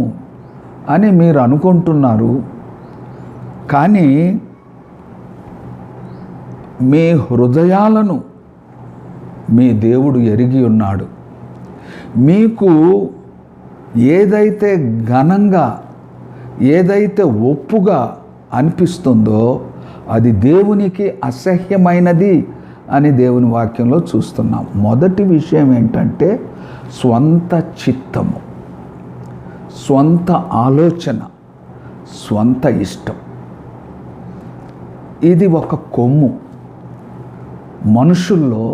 అని మీరు అనుకుంటున్నారు. కానీ మీ హృదయాలను మీ దేవుడు ఎరిగి ఉన్నాడు. మీకు ఏదైతే ఘనంగా, ఏదైతే ఒప్పుగా అనిపిస్తుందో అది దేవునికి అసహ్యమైనది అని దేవుని వాక్యంలో చూస్తున్నాం. మొదటి విషయం ఏంటంటే స్వంత చిత్తము, స్వంత ఆలోచన, స్వంత ఇష్టం. ఇది ఒక కొమ్ము. మనుషుల్లో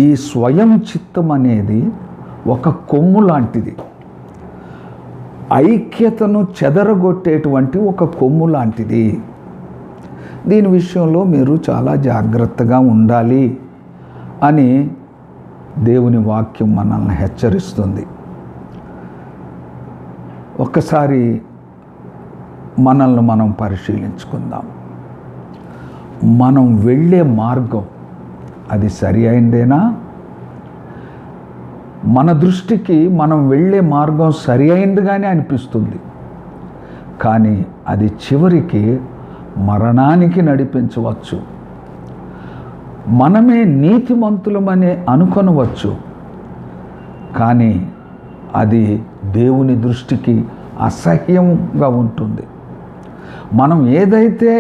ఈ స్వయం చిత్తం అనేది ఒక కొమ్ము లాంటిది. ఐక్యతను చెదరగొట్టేటువంటి ఒక కొమ్ము లాంటిది. దీని విషయంలో మీరు చాలా జాగ్రత్తగా ఉండాలి అని దేవుని వాక్యం మనల్ని హెచ్చరిస్తుంది. ఒక్కసారి మనల్ని మనం పరిశీలించుకుందాం. మనం వెళ్ళే మార్గం అది సరి అయిందేనా? మన దృష్టికి మనం వెళ్ళే మార్గం సరి అయిందిగానే అనిపిస్తుంది, కానీ అది చివరికి మరణానికి నడిపించవచ్చు. మనమే నీతిమంతులమని అనుకొనవచ్చు, కానీ అది దేవుని దృష్టికి అసహ్యంగా ఉంటుంది. మనం ఏదైతే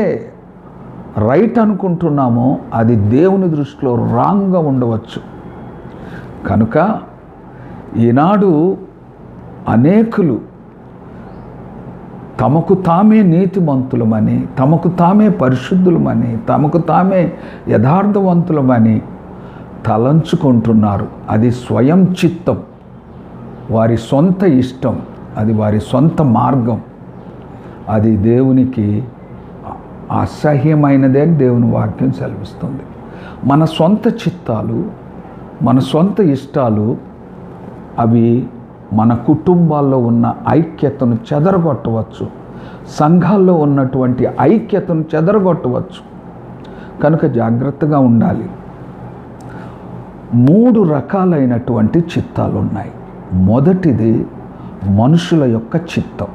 రైట్ అనుకుంటున్నామో అది దేవుని దృష్టిలో రాంగ్గా ఉండవచ్చు. కనుక ఈనాడు అనేకులు తమకు తామే నీతిమంతులమని, తమకు తామే పరిశుద్ధులమని, తమకు తామే యథార్థవంతులమని తలంచుకుంటున్నారు. అది స్వయం చిత్తం, వారి సొంత ఇష్టం, అది వారి సొంత మార్గం. అది దేవునికి అసహ్యమైనదే అని దేవుని వాక్యం సెలవిస్తుంది. మన సొంత చిత్తాలు, మన సొంత ఇష్టాలు అవి మన కుటుంబాల్లో ఉన్న ఐక్యతను చెదరగొట్టవచ్చు, సంఘాల్లో ఉన్నటువంటి ఐక్యతను చెదరగొట్టవచ్చు. కనుక జాగ్రత్తగా ఉండాలి. 3 రకాలైనటువంటి చిత్తాలు ఉన్నాయి. మొదటిది మనుషుల యొక్క చిత్తం,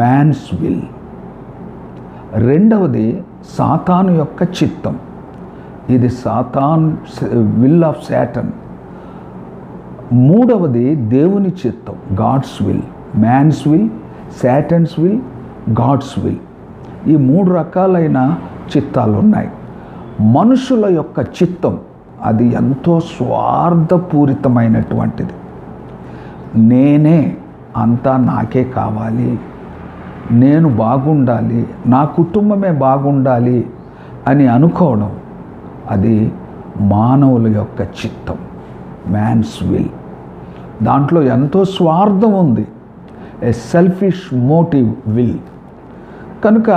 మ్యాన్స్ విల్. రెండవది సాతాను యొక్క చిత్తం, ఇది సాతాన్ విల్ ఆఫ్ శాటన్. మూడవది దేవుని చిత్తం, God's will. Man's will, Satan's will, God's will. ఈ 3 రకాలైన చిత్తాలు ఉన్నాయి. మనుషుల యొక్క చిత్తం అది ఎంతో స్వార్థపూరితమైనటువంటిది. నేనే, అంతా నాకే కావాలి, నేను బాగుండాలి, నా కుటుంబమే బాగుండాలి అని అనుకోవడం అది మానవుల యొక్క చిత్తం, మ్యాన్స్ విల్. దాంట్లో ఎంతో స్వార్థం ఉంది, ఏ సెల్ఫిష్ మోటివ్ విల్. కనుక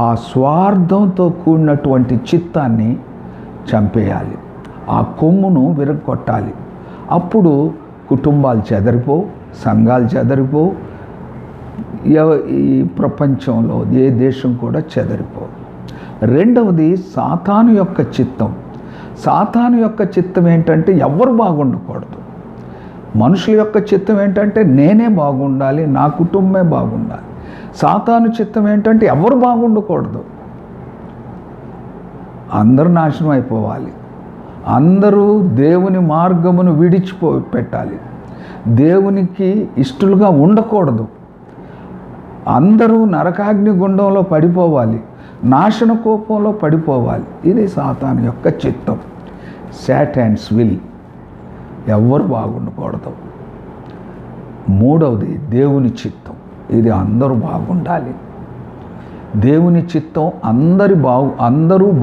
ఆ స్వార్థంతో కూడినటువంటి చిత్తాన్ని చంపేయాలి, ఆ కొమ్మును విరగొట్టాలి. అప్పుడు కుటుంబాలు చెదరిపోవు, సంఘాలు చెదరిపోవు, ఈ ప్రపంచంలో ఏ దేశం కూడా చెదరిపోవు. రెండవది సాతాను యొక్క చిత్తం. సాతాను యొక్క చిత్తం ఏంటంటే ఎవరు బాగుండకూడదు. మనుషుల యొక్క చిత్తం ఏంటంటే నేనే బాగుండాలి, నా కుటుంబమే బాగుండాలి. సాతాను చిత్తం ఏంటంటే ఎవరు బాగుండకూడదు, అందరూ నాశనం అయిపోవాలి, అందరూ దేవుని మార్గమును పెట్టాలి, దేవునికి ఇష్టలుగా ఉండకూడదు, అందరూ నరకాగ్ని గుండంలో పడిపోవాలి, నాశన కోపంలో పడిపోవాలి. ఇది సాతాను యొక్క చిత్తం, సాటాన్స్ విల్. ఎవ్వరు బాగుండకూడదు. మూడవది దేవుని చిత్తం, ఇది అందరూ బాగుండాలి. దేవుని చిత్తం అందరూ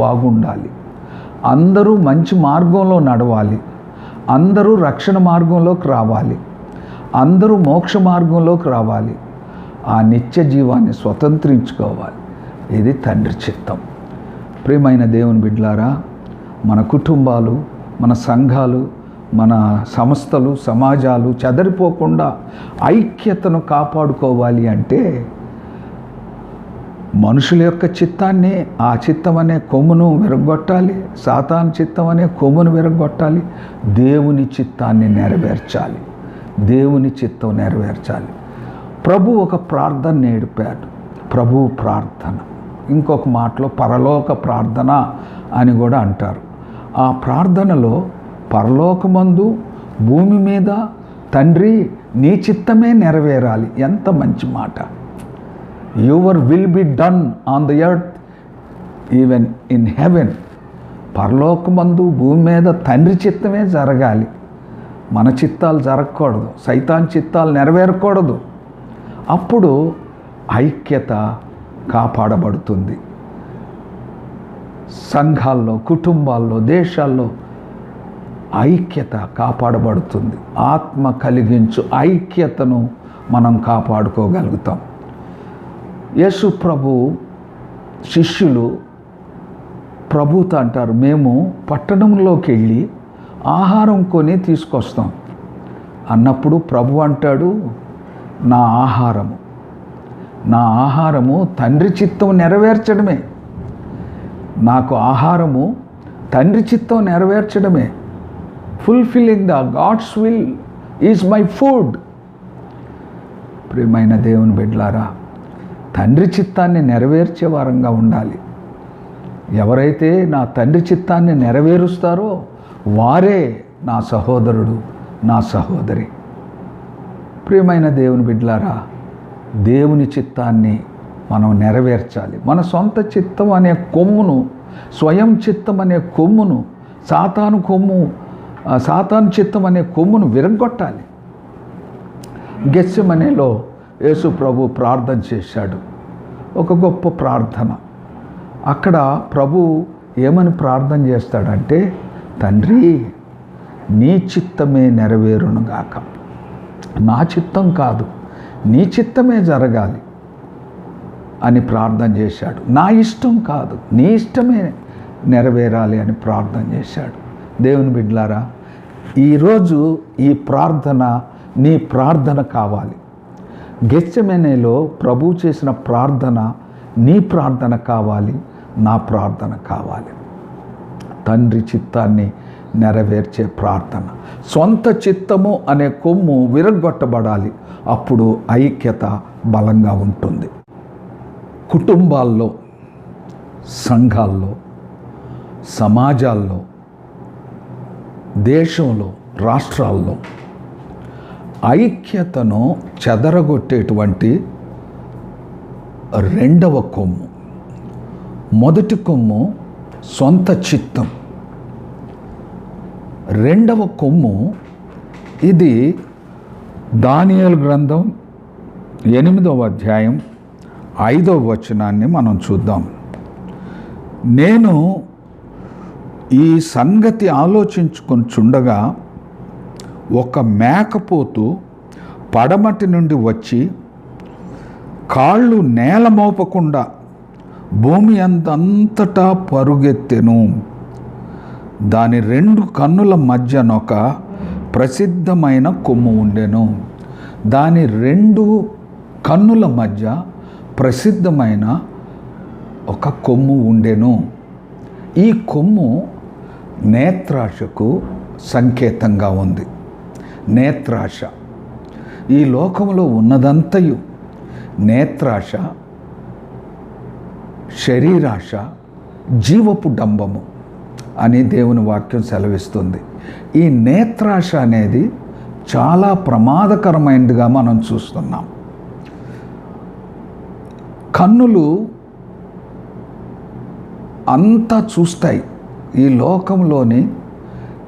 బాగుండాలి, అందరూ మంచి మార్గంలో నడవాలి, అందరూ రక్షణ మార్గంలోకి రావాలి, అందరూ మోక్ష మార్గంలోకి రావాలి, ఆ నిత్య జీవాన్ని స్వతంత్రించుకోవాలి. ఇది తండ్రి చిత్తం. ప్రియమైన దేవుని బిడ్డలారా, మన కుటుంబాలు, మన సంఘాలు, మన సంస్థలు, సమాజాలు చెదరిపోకుండా ఐక్యతను కాపాడుకోవాలి అంటే మనుషుల యొక్క చిత్తాన్ని, ఆ చిత్తం అనే కొమ్మును విరగొట్టాలి, సాతాను చిత్తం అనే కొమ్మును విరగొట్టాలి, దేవుని చిత్తాన్ని నెరవేర్చాలి, దేవుని చిత్తం నెరవేర్చాలి. ప్రభు ఒక ప్రార్థన నేర్పాడు, ప్రభు ప్రార్థన. ఇంకొక మాటలో పరలోక ప్రార్థన అని కూడా అంటారు. ఆ ప్రార్థనలో పరలోకమందు భూమి మీద తండ్రి నీ చిత్తమే నెరవేరాలి. ఎంత మంచి మాట. Your will be done on the earth even in heaven. పరలోకమందు భూమి మీద తండ్రి చిత్తమే జరగాలి, మన చిత్తాలు జరగకూడదు, సైతాన్ చిత్తాలు నెరవేరకూడదు. అప్పుడు ఐక్యత కాపాడబడుతుంది. సంఘాల్లో, కుటుంబాల్లో, దేశాల్లో ఐక్యత కాపాడబడుతుంది. ఆత్మ కలిగించు ఐక్యతను మనం కాపాడుకోగలుగుతాం. యేసు ప్రభు శిష్యులు ప్రభుతో అంటారు, మేము పట్టణంలోకి వెళ్ళి ఆహారం కొని తీసుకొస్తాం అన్నప్పుడు ప్రభు అంటాడు, నా ఆహారము తండ్రి చిత్తం నెరవేర్చడమే. నాకు ఆహారము తండ్రి చిత్తం నెరవేర్చడమే. Fulfilling the God's will is my food. ప్రియమైన దేవుని బిడ్డలారా, తండ్రి చిత్తాన్ని నెరవేర్చే వారంగా ఉండాలి. ఎవరైతే నా తండ్రి చిత్తాన్ని నెరవేరుస్తారో వారే నా సహోదరుడు, నా సహోదరి. ప్రియమైన దేవుని బిడ్డలారా, దేవుని చిత్తాన్ని మనం నెరవేర్చాలి. మన సొంత చిత్తం అనే కొమ్మును, స్వయం చిత్తం అనే కొమ్మును, సాతాను చిత్తం అనే కొమ్మును విరగొట్టాలి. గెత్సెమనేలో యేసు ప్రభు ప్రార్థన చేశాడు, ఒక గొప్ప ప్రార్థన. అక్కడ ప్రభు ఏమని ప్రార్థన చేస్తాడంటే, తండ్రి నీ చిత్తమే నెరవేరునుగాక. నా చిత్తం కాదు, నీ చిత్తమే జరగాలి అని ప్రార్థన చేశాడు. నా ఇష్టం కాదు, నీ ఇష్టమే నెరవేరాలి అని ప్రార్థన చేశాడు. దేవుని బిడ్డలారా, ఈరోజు ఈ ప్రార్థన నీ ప్రార్థన కావాలి. గెత్సెమనేలో ప్రభు చేసిన ప్రార్థన నీ ప్రార్థన కావాలి, నా ప్రార్థన కావాలి. తండ్రి చిత్తాన్ని నెరవేర్చే ప్రార్థన. సొంత చిత్తము అనే కొమ్ము విరగొట్టబడాలి. అప్పుడు ఐక్యత బలంగా ఉంటుంది. కుటుంబాల్లో, సంఘాల్లో సమాజాల్లో, దేశంలో, రాష్ట్రాల్లో ఐక్యతను చెదరగొట్టేటువంటి రెండవ కొమ్ము. మొదటి కొమ్ము సొంత చిత్తం. రెండవ కొమ్ము ఇది దానియేలు గ్రంథం 8వ అధ్యాయం 5వ వచనాన్ని మనం చూద్దాం. నేను ఈ సంగతి ఆలోచించుకొనిచుండగా ఒక మేకపోతు పడమటి నుండి వచ్చి కాళ్ళు నేల మోపకుండా భూమి అంతటా పరుగెత్తెను. దాని 2 కన్నుల మధ్యనొక ప్రసిద్ధమైన కొమ్ము ఉండెను. దాని 2 కన్నుల మధ్య ప్రసిద్ధమైన ఒక కొమ్ము ఉండెను. ఈ కొమ్ము నేత్రాశకు సంకేతంగా ఉంది. నేత్రాశ ఈ లోకంలో ఉన్నదంతయు నేత్రాశ, శరీరాశ, జీవపు డంబము అని దేవుని వాక్యం సెలవిస్తుంది. ఈ నేత్రాశ అనేది చాలా ప్రమాదకరమైనదిగా మనం చూస్తున్నాం. కన్నులు అంతా చూస్తాయి. ఈ లోకంలోని,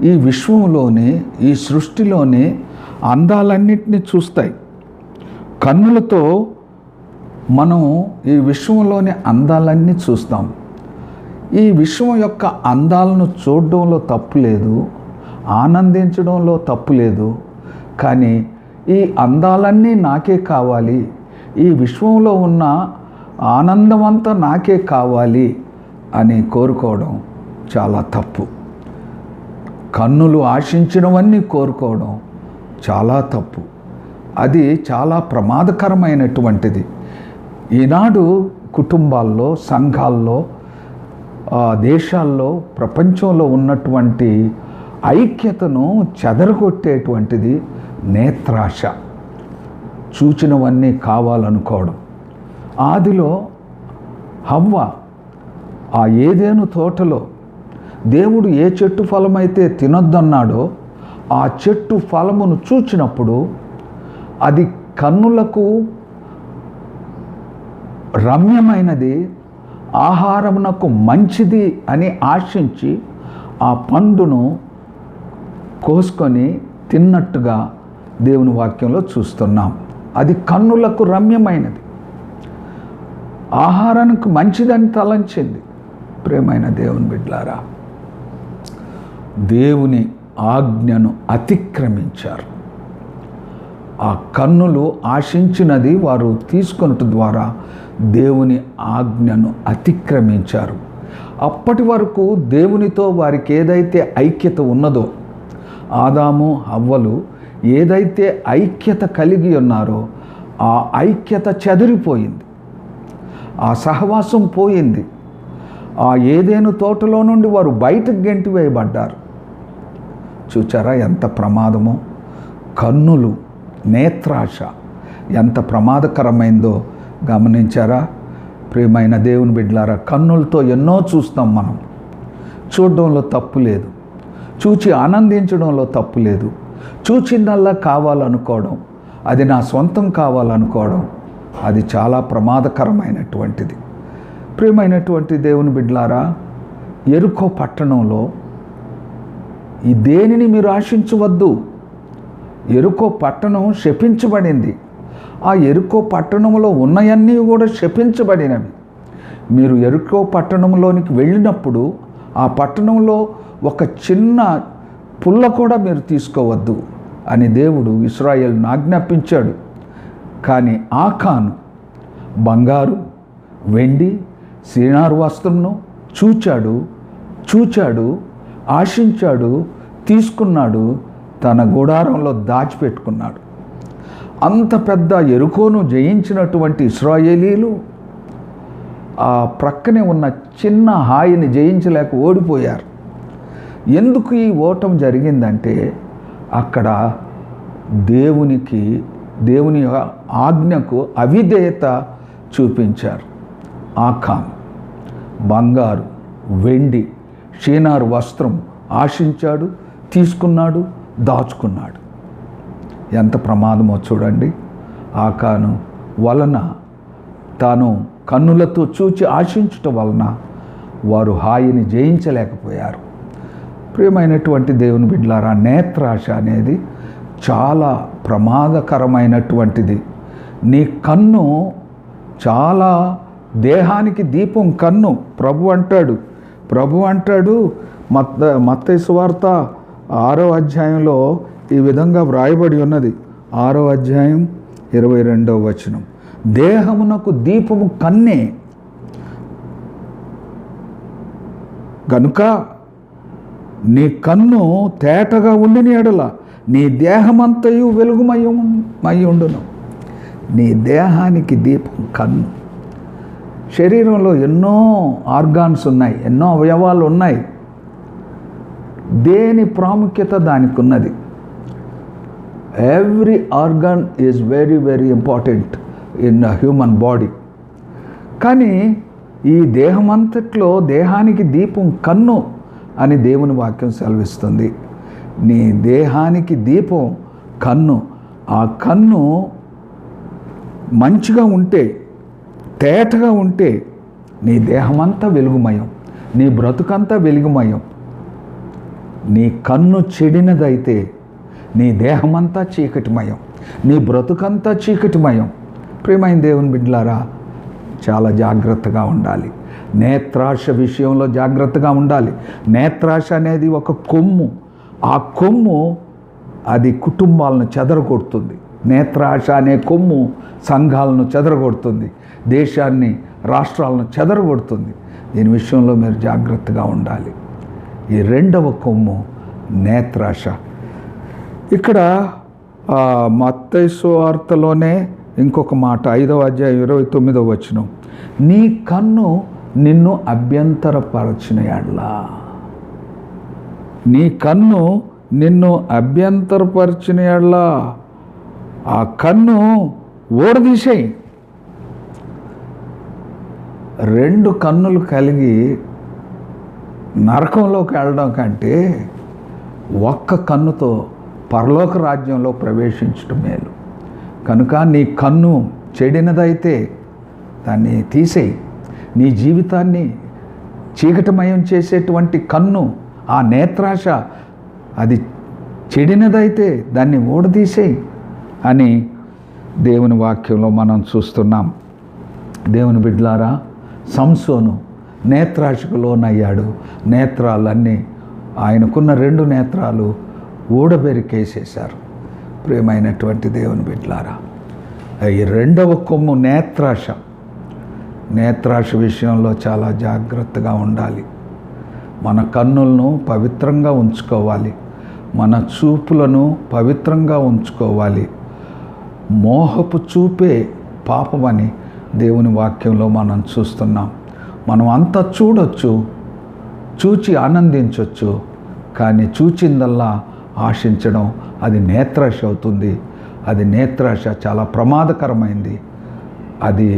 ఈ విశ్వంలోని, ఈ సృష్టిలోని అందాలన్నింటినీ చూస్తాయి. కన్నులతో మనం ఈ విశ్వంలోని అందాలన్నీ చూస్తాం. ఈ విశ్వం యొక్క అందాలను చూడడంలో తప్పు లేదు, ఆనందించడంలో తప్పు లేదు. కానీ ఈ అందాలన్నీ నాకే కావాలి, ఈ విశ్వంలో ఉన్న ఆనందమంతా నాకే కావాలి అని కోరుకోవడం చాలా తప్పు. కన్నులు ఆశించినవన్నీ కోరుకోవడం చాలా తప్పు. అది చాలా ప్రమాదకరమైనటువంటిది. ఈనాడు కుటుంబాల్లో, సంఘాల్లో, దేశాల్లో, ప్రపంచంలో ఉన్నటువంటి ఐక్యతను చెదరగొట్టేటువంటిది నేత్రాశ. చూచినవన్నీ కావాలనుకోవడం. ఆదిలో హవ్వ ఆ ఏదెను తోటలో దేవుడు ఏ చెట్టు ఫలమైతే తినొద్దన్నాడో ఆ చెట్టు ఫలమును చూచినప్పుడు అది కన్నులకు రమ్యమైనది, ఆహారమునకు మంచిది అని ఆశించి ఆ పండును కోసుకొని తిన్నట్టుగా దేవుని వాక్యంలో చూస్తున్నాం. అది కన్నులకు రమ్యమైనది, ఆహారానికి మంచిదని తలంచింది. ప్రేమైన దేవుని బిడ్డలారా, దేవుని ఆజ్ఞను అతిక్రమించారు. ఆ కన్నులు ఆశించినది వారు తీసుకొనుట ద్వారా దేవుని ఆజ్ఞను అతిక్రమించారు. అప్పటి వరకు దేవునితో వారికి ఏదైతే ఐక్యత ఉన్నదో, ఆదాము హవ్వలు ఏదైతే ఐక్యత కలిగి ఉన్నారో ఆ ఐక్యత చెదిరిపోయింది, ఆ సహవాసం పోయింది. ఆ ఏదెను తోటలో నుండి వారు బయటకు గెంటివేయబడ్డారు. చూచారా ఎంత ప్రమాదమో? కన్నులు, నేత్రాశ ఎంత ప్రమాదకరమైందో గమనించారా? ప్రియమైన దేవుని బిడ్డలారా, కన్నులతో ఎన్నో చూస్తాం మనం. చూడడంలో తప్పు లేదు, చూచి ఆనందించడంలో తప్పు లేదు. చూచిందల్లా కావాలనుకోవడం, అది నా సొంతం కావాలనుకోవడం, అది చాలా ప్రమాదకరమైనటువంటిది. ప్రియమైనటువంటి దేవుని బిడ్డలారా, యెరికో పట్టణంలో ఈ దేనిని మీరు ఆశించవద్దు. యెరికో పట్టణం శపించబడింది. ఆ యెరికో పట్టణంలో ఉన్నవన్నీ కూడా శపించబడినవి. మీరు యెరికో పట్టణంలోనికి వెళ్ళినప్పుడు ఆ పట్టణంలో ఒక చిన్న పుల్ల కూడా మీరు తీసుకోవద్దు అని దేవుడు ఇశ్రాయేలును ఆజ్ఞాపించాడు. కానీ ఆకాను బంగారు, వెండి, సీనారు వస్త్రంను చూచాడు, ఆశించాడు, తీసుకున్నాడు, తన గుడారంలో దాచిపెట్టుకున్నాడు. అంత పెద్ద యెరికోను జయించినటువంటి ఇశ్రాయేలీలు ఆ ప్రక్కనే ఉన్న చిన్న హాయిని జయించలేక ఓడిపోయారు. ఎందుకు ఈ ఓటం జరిగిందంటే అక్కడ దేవుని ఆజ్ఞకు అవిధేయత చూపించారు. ఆకాన్ బంగారు, వెండి, షీనారు వస్త్రం ఆశించాడు, తీసుకున్నాడు, దాచుకున్నాడు. ఎంత ప్రమాదమో చూడండి. ఆకాను వలన, తాను కన్నులతో చూచి ఆశించటం వలన వారు హాయిని జయించలేకపోయారు. ప్రియమైనటువంటి దేవుని బిడ్డలారా, నేత్రాశ అనేది చాలా ప్రమాదకరమైనటువంటిది. నీ కన్ను చాలా దేహానికి దీపం కన్ను. ప్రభు అంటాడు మత్తయి సువార్త 6వ అధ్యాయంలో ఈ విధంగా వ్రాయబడి ఉన్నది. 6వ అధ్యాయం 22వ వచనం, దేహమునకు దీపము కన్నే గనుక నీ కన్ను తేటగా ఉండిన ఎడల నీ దేహమంతయు వెలుగుమై ఉండును. నీ దేహానికి దీపం కన్ను. శరీరంలో ఎన్నో ఆర్గాన్స్ ఉన్నాయి, ఎన్నో అవయవాలు ఉన్నాయి. దేని ప్రాముఖ్యత దానికి ఉన్నది. Every organ is very very important in human body. కానీ ఈ దేహమంతట్లో దేహానికి దీపం కన్ను అని దేవుని వాక్యం సెలవిస్తుంది. నీ దేహానికి దీపం కన్ను. ఆ కన్ను మంచిగా ఉంటే, తేటగా ఉంటే నీ దేహమంతా వెలుగుమయం, నీ బ్రతుకంతా వెలుగుమయం. నీ కన్ను చెడినదైతే నీ దేహమంతా చీకటిమయం, నీ బ్రతుకంతా చీకటిమయం. ప్రియమైన దేవుని బిడ్డలారా, చాలా జాగ్రత్తగా ఉండాలి. నేత్రాశ విషయంలో జాగ్రత్తగా ఉండాలి. నేత్రాశ అనేది ఒక కొమ్ము. ఆ కొమ్ము అది కుటుంబాలను చెదరగొడుతుంది. నేత్రాశ అనే కొమ్ము సంఘాలను చెదరగొడుతుంది, దేశాన్ని, రాష్ట్రాలను చెదరగొడుతుంది. దీని విషయంలో మీరు జాగ్రత్తగా ఉండాలి. ఈ రెండవ కొమ్ము నేత్రాశ. ఇక్కడ మత్తయి సువార్తలోనే ఇంకొక మాట, 5వ అధ్యాయం 29వ వచనం, నీ కన్ను నిన్ను అభ్యంతరపరచిన ఎడల, నీ కన్ను నిన్ను అభ్యంతరపరిచిన ఎడల ఆ కన్ను ఓడదీసేయి. 2 కన్నులు కలిగి నరకంలోకి వెళ్ళడం కంటే ఒక్క కన్నుతో పరలోక రాజ్యంలో ప్రవేశించడం మేలు. కనుక నీ కన్ను చెడినదైతే దాన్ని తీసేయి. నీ జీవితాన్ని చీకటిమయం చేసేటువంటి కన్ను, ఆ నేత్రాశ, అది చెడినదైతే దాన్ని ఊడదీసేయి అని దేవుని వాక్యంలో మనం చూస్తున్నాం. దేవుని బిడ్డలారా, సంసోను నేత్రాశకు లోనయ్యాడు. నేత్రాలన్నీ, ఆయనకున్న 2 నేత్రాలు ఊడబెరికేసేశారు. ప్రియమైనటువంటి దేవుని బిడ్డలారా, ఈ రెండవ కొమ్ము నేత్రాశ. నేత్రాశ విషయంలో చాలా జాగ్రత్తగా ఉండాలి. మన కన్నులను పవిత్రంగా ఉంచుకోవాలి, మన చూపులను పవిత్రంగా ఉంచుకోవాలి. మోహపు చూపే పాపమని దేవుని వాక్యంలో మనం చూస్తున్నాం. మనం అంతా చూడొచ్చు, చూచి ఆనందించవచ్చు, కానీ చూచిందల్లా ఆశించడం అది నేత్రాశ అవుతుంది. అది నేత్రాశ చాలా ప్రమాదకరమైంది. అది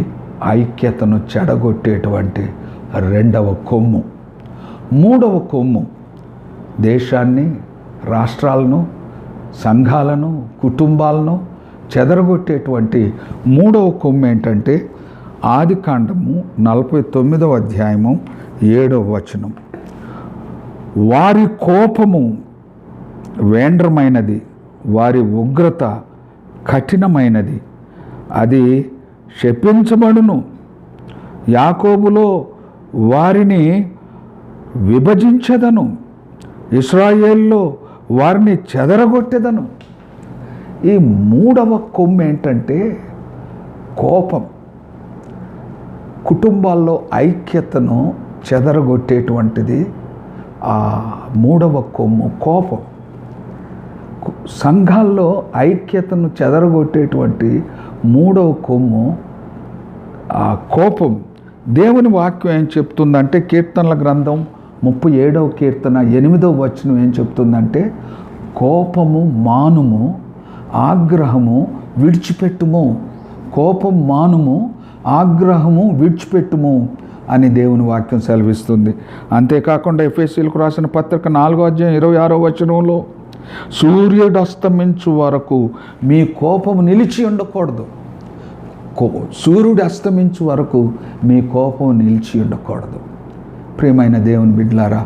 ఐక్యతను చెడగొట్టేటువంటి రెండవ కొమ్ము. మూడవ కొమ్ము దేశాన్ని, రాష్ట్రాలను, సంఘాలను, కుటుంబాలను చెదరగొట్టేటువంటి మూడవ కొమ్ము ఏంటంటే ఆదికాండము 49వ అధ్యాయము 7వ వచనం, వారి కోపము వేండ్రమైనది, వారి ఉగ్రత కఠినమైనది, అది శపించబడును. యాకోబులో వారిని విభజించదను, ఇశ్రాయేల్లో వారిని చెదరగొట్టెదను. ఈ మూడవ కొమ్ము ఏంటంటే కోపం. కుటుంబాల్లో ఐక్యతను చెదరగొట్టేటువంటిది ఆ మూడవ కొమ్ము కోపం. సంఘాల్లో ఐక్యతను చెదరగొట్టేటువంటి మూడవ కొమ్ము ఆ కోపం. దేవుని వాక్యం ఏం చెప్తుందంటే, కీర్తనల గ్రంథం 37వ కీర్తన 8వ వచనం ఏం చెప్తుందంటే, కోపము మానుము, ఆగ్రహము విడిచిపెట్టుము. కోపం మానుము, ఆగ్రహము విడిచిపెట్టుము. అని దేవుని వాక్యం సెలవిస్తుంది. అంతేకాకుండా ఎఫెసీయులకు రాసిన పత్రిక 4:26 సూర్యుడు అస్తమించు వరకు మీ కోపం నిలిచి ఉండకూడదు. సూర్యుడు అస్తమించు వరకు మీ కోపం నిలిచి ఉండకూడదు. ప్రియమైన దేవుని బిడ్డలారా,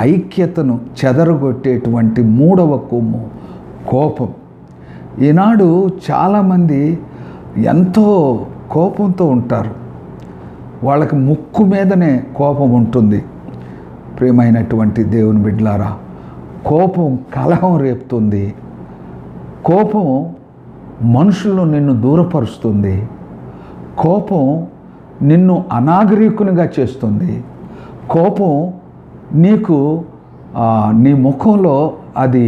ఐక్యతను చెదరగొట్టేటువంటి మూడవ కొమ్ము కోపం. ఈనాడు చాలామంది ఎంతో కోపంతో ఉంటారు. వాళ్ళకి ముక్కు మీదనే కోపం ఉంటుంది. ప్రియమైనటువంటి దేవుని బిడ్డలారా, కోపం కలహం రేపుతుంది. కోపం మనుషులను నిన్ను దూరపరుస్తుంది. కోపం నిన్ను అనాగరికునిగా చేస్తుంది. కోపం నీకు నీ ముఖంలో అది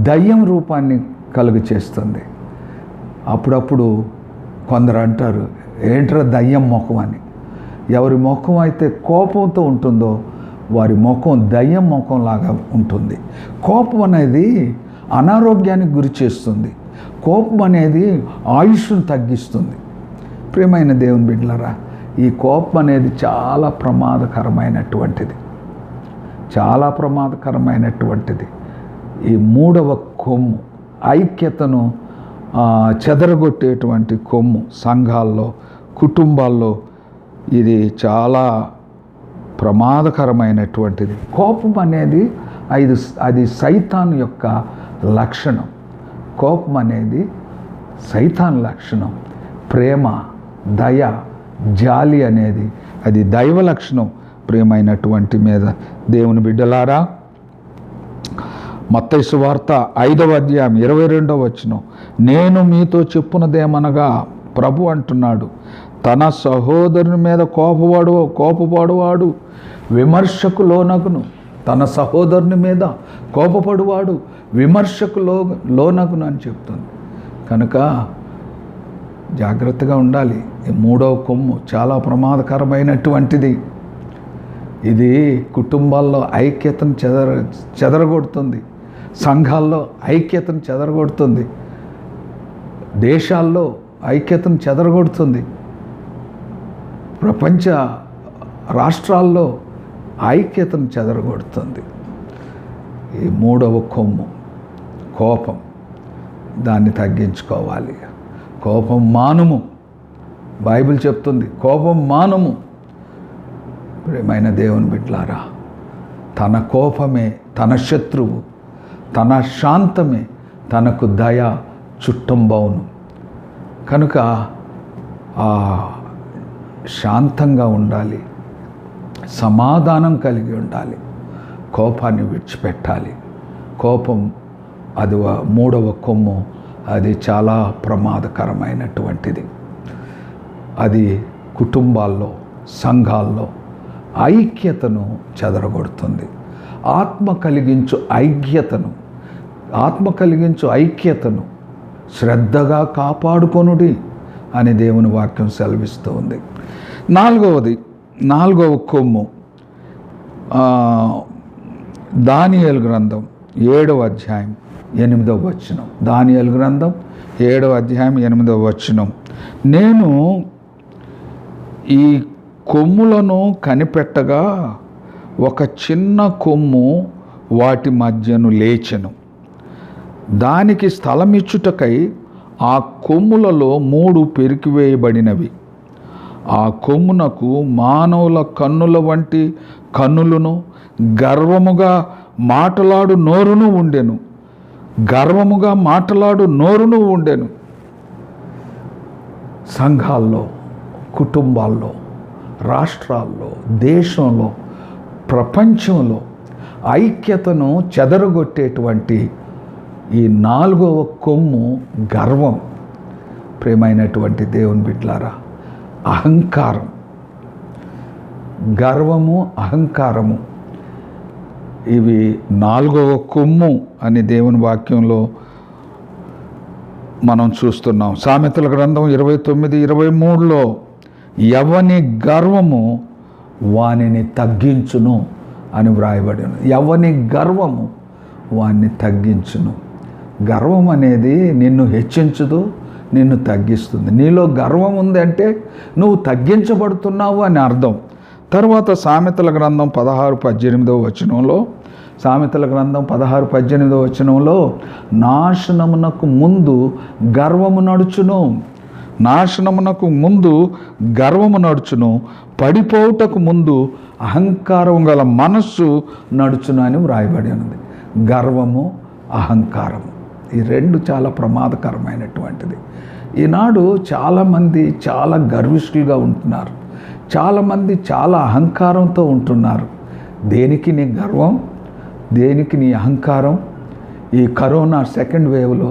దయ్యం రూపాన్ని కలుగు చేస్తుంది. అప్పుడప్పుడు కొందరు అంటారు, ఏంట్రా దయ్యం ముఖం అని. ఎవరి ముఖం అయితే కోపంతో ఉంటుందో వారి ముఖం దయ్యం ముఖంలాగా ఉంటుంది. కోపం అనేది అనారోగ్యానికి గురి చేస్తుంది. కోపం అనేది ఆయుష్ను తగ్గిస్తుంది. ప్రియమైన దేవుని బిడ్డలారా, ఈ కోపం అనేది చాలా ప్రమాదకరమైనటువంటిది. చాలా ప్రమాదకరమైనటువంటిది. ఈ మూడవ కొమ్ము, ఐక్యతను చెదరగొట్టేటువంటి కొమ్ము. సంఘాల్లో, కుటుంబాల్లో ఇది చాలా ప్రమాదకరమైనటువంటిది. కోపం అనేది అది సైతాను యొక్క లక్షణం. కోపం అనేది సైతాను లక్షణం. ప్రేమ, దయ, జాలి అనేది అది దైవ లక్షణం. ప్రియమైనటువంటి మీద దేవుని బిడ్డలారా, మత్తయి సువార్త 5:22 నేను మీతో చెప్పున్నదేమనగా ప్రభు అంటున్నాడు, తన సహోదరుని మీద కోపపడువాడు విమర్శకు లోనగును. తన సహోదరుని మీద కోపపడువాడు విమర్శకు లోనగును అని చెప్తుంది. కనుక జాగ్రత్తగా ఉండాలి. ఈ మూడవ కొమ్ము చాలా ప్రమాదకరమైనటువంటిది. ఇది కుటుంబాల్లో ఐక్యతను చెదరగొడుతుంది. సంఘాల్లో ఐక్యతను చెదరగొడుతుంది. దేశాల్లో ఐక్యతను చెదరగొడుతుంది. ప్రపంచ రాష్ట్రాల్లో ఐక్యతను చెదరగొడుతుంది. ఈ మూడవ కొమ్ము కోపం. దాన్ని తగ్గించుకోవాలి. కోపం మానుము. బైబిల్ చెప్తుంది, కోపం మానుము. ప్రియమైన దేవుని బిడ్డలారా, తన కోపమే తన శత్రువు, తన శాంతమే తనకు దయ చుట్టంబవును. కనుక శాంతంగా ఉండాలి, సమాధానం కలిగి ఉండాలి, కోపాన్ని విడిచిపెట్టాలి. కోపం అది మూడవ కొమ్ము. అది చాలా ప్రమాదకరమైనటువంటిది. అది కుటుంబాల్లో, సంఘాల్లో ఐక్యతను చెదరగొడుతుంది. ఆత్మ కలిగించు ఐక్యతను శ్రద్ధగా కాపాడుకొనుడి అని దేవుని వాక్యం సెలవిస్తూ ఉంది. నాలుగవ కొమ్ము దానియేలు గ్రంథం 7:8. దానియేలు గ్రంథం 7:8. నేను ఈ కొమ్ములను కనిపెట్టగా ఒక చిన్న కొమ్ము వాటి మధ్యను లేచెను. దానికి స్థలమిచ్చుటకై ఆ కొమ్ములలో 3 పెరికివేయబడినవి. ఆ కొమ్మునకు మానవుల కన్నుల వంటి కన్నులను, గర్వముగా మాటలాడు నోరును ఉండెను. సంఘాల్లో, కుటుంబాల్లో, రాష్ట్రాల్లో, దేశంలో, ప్రపంచంలో ఐక్యతను చెదరగొట్టేటువంటి ఈ 4వ కొమ్ము గర్వం. ప్రియమైనటువంటి దేవుని బిడ్డలారా, అహంకారం. గర్వము, అహంకారము ఇవి 4వ కొమ్ము అని దేవుని వాక్యంలో మనం చూస్తున్నాం. సామెతల గ్రంథం 29:23 ఎవని గర్వము వానిని తగ్గించును అని వ్రాయబడి ఉంది. ఎవని గర్వము వాన్ని తగ్గించును. గర్వం అనేది నిన్ను హెచ్చించదు, నిన్ను తగ్గిస్తుంది. నీలో గర్వం ఉంది అంటే నువ్వు తగ్గించబడుతున్నావు అని అర్థం. తర్వాత సామెతల గ్రంథం 16:18 వచనంలో, సామెతల గ్రంథం 16:18 వచనంలో, నాశనమునకు ముందు గర్వము నడుచును, నాశనమునకు ముందు గర్వము నడుచును, పడిపోవుటకు ముందు అహంకారం గల మనస్సు నడుచును అని వ్రాయబడి ఉన్నది. గర్వము, అహంకారము, ఈ రెండు చాలా ప్రమాదకరమైనటువంటిది. ఈనాడు చాలామంది చాలా గర్విష్ఠులుగా ఉంటున్నారు, చాలామంది చాలా అహంకారంతో ఉంటున్నారు. దేనికి నీ గర్వం, దేనికి నీ అహంకారం? ఈ కరోనా సెకండ్ వేవ్లో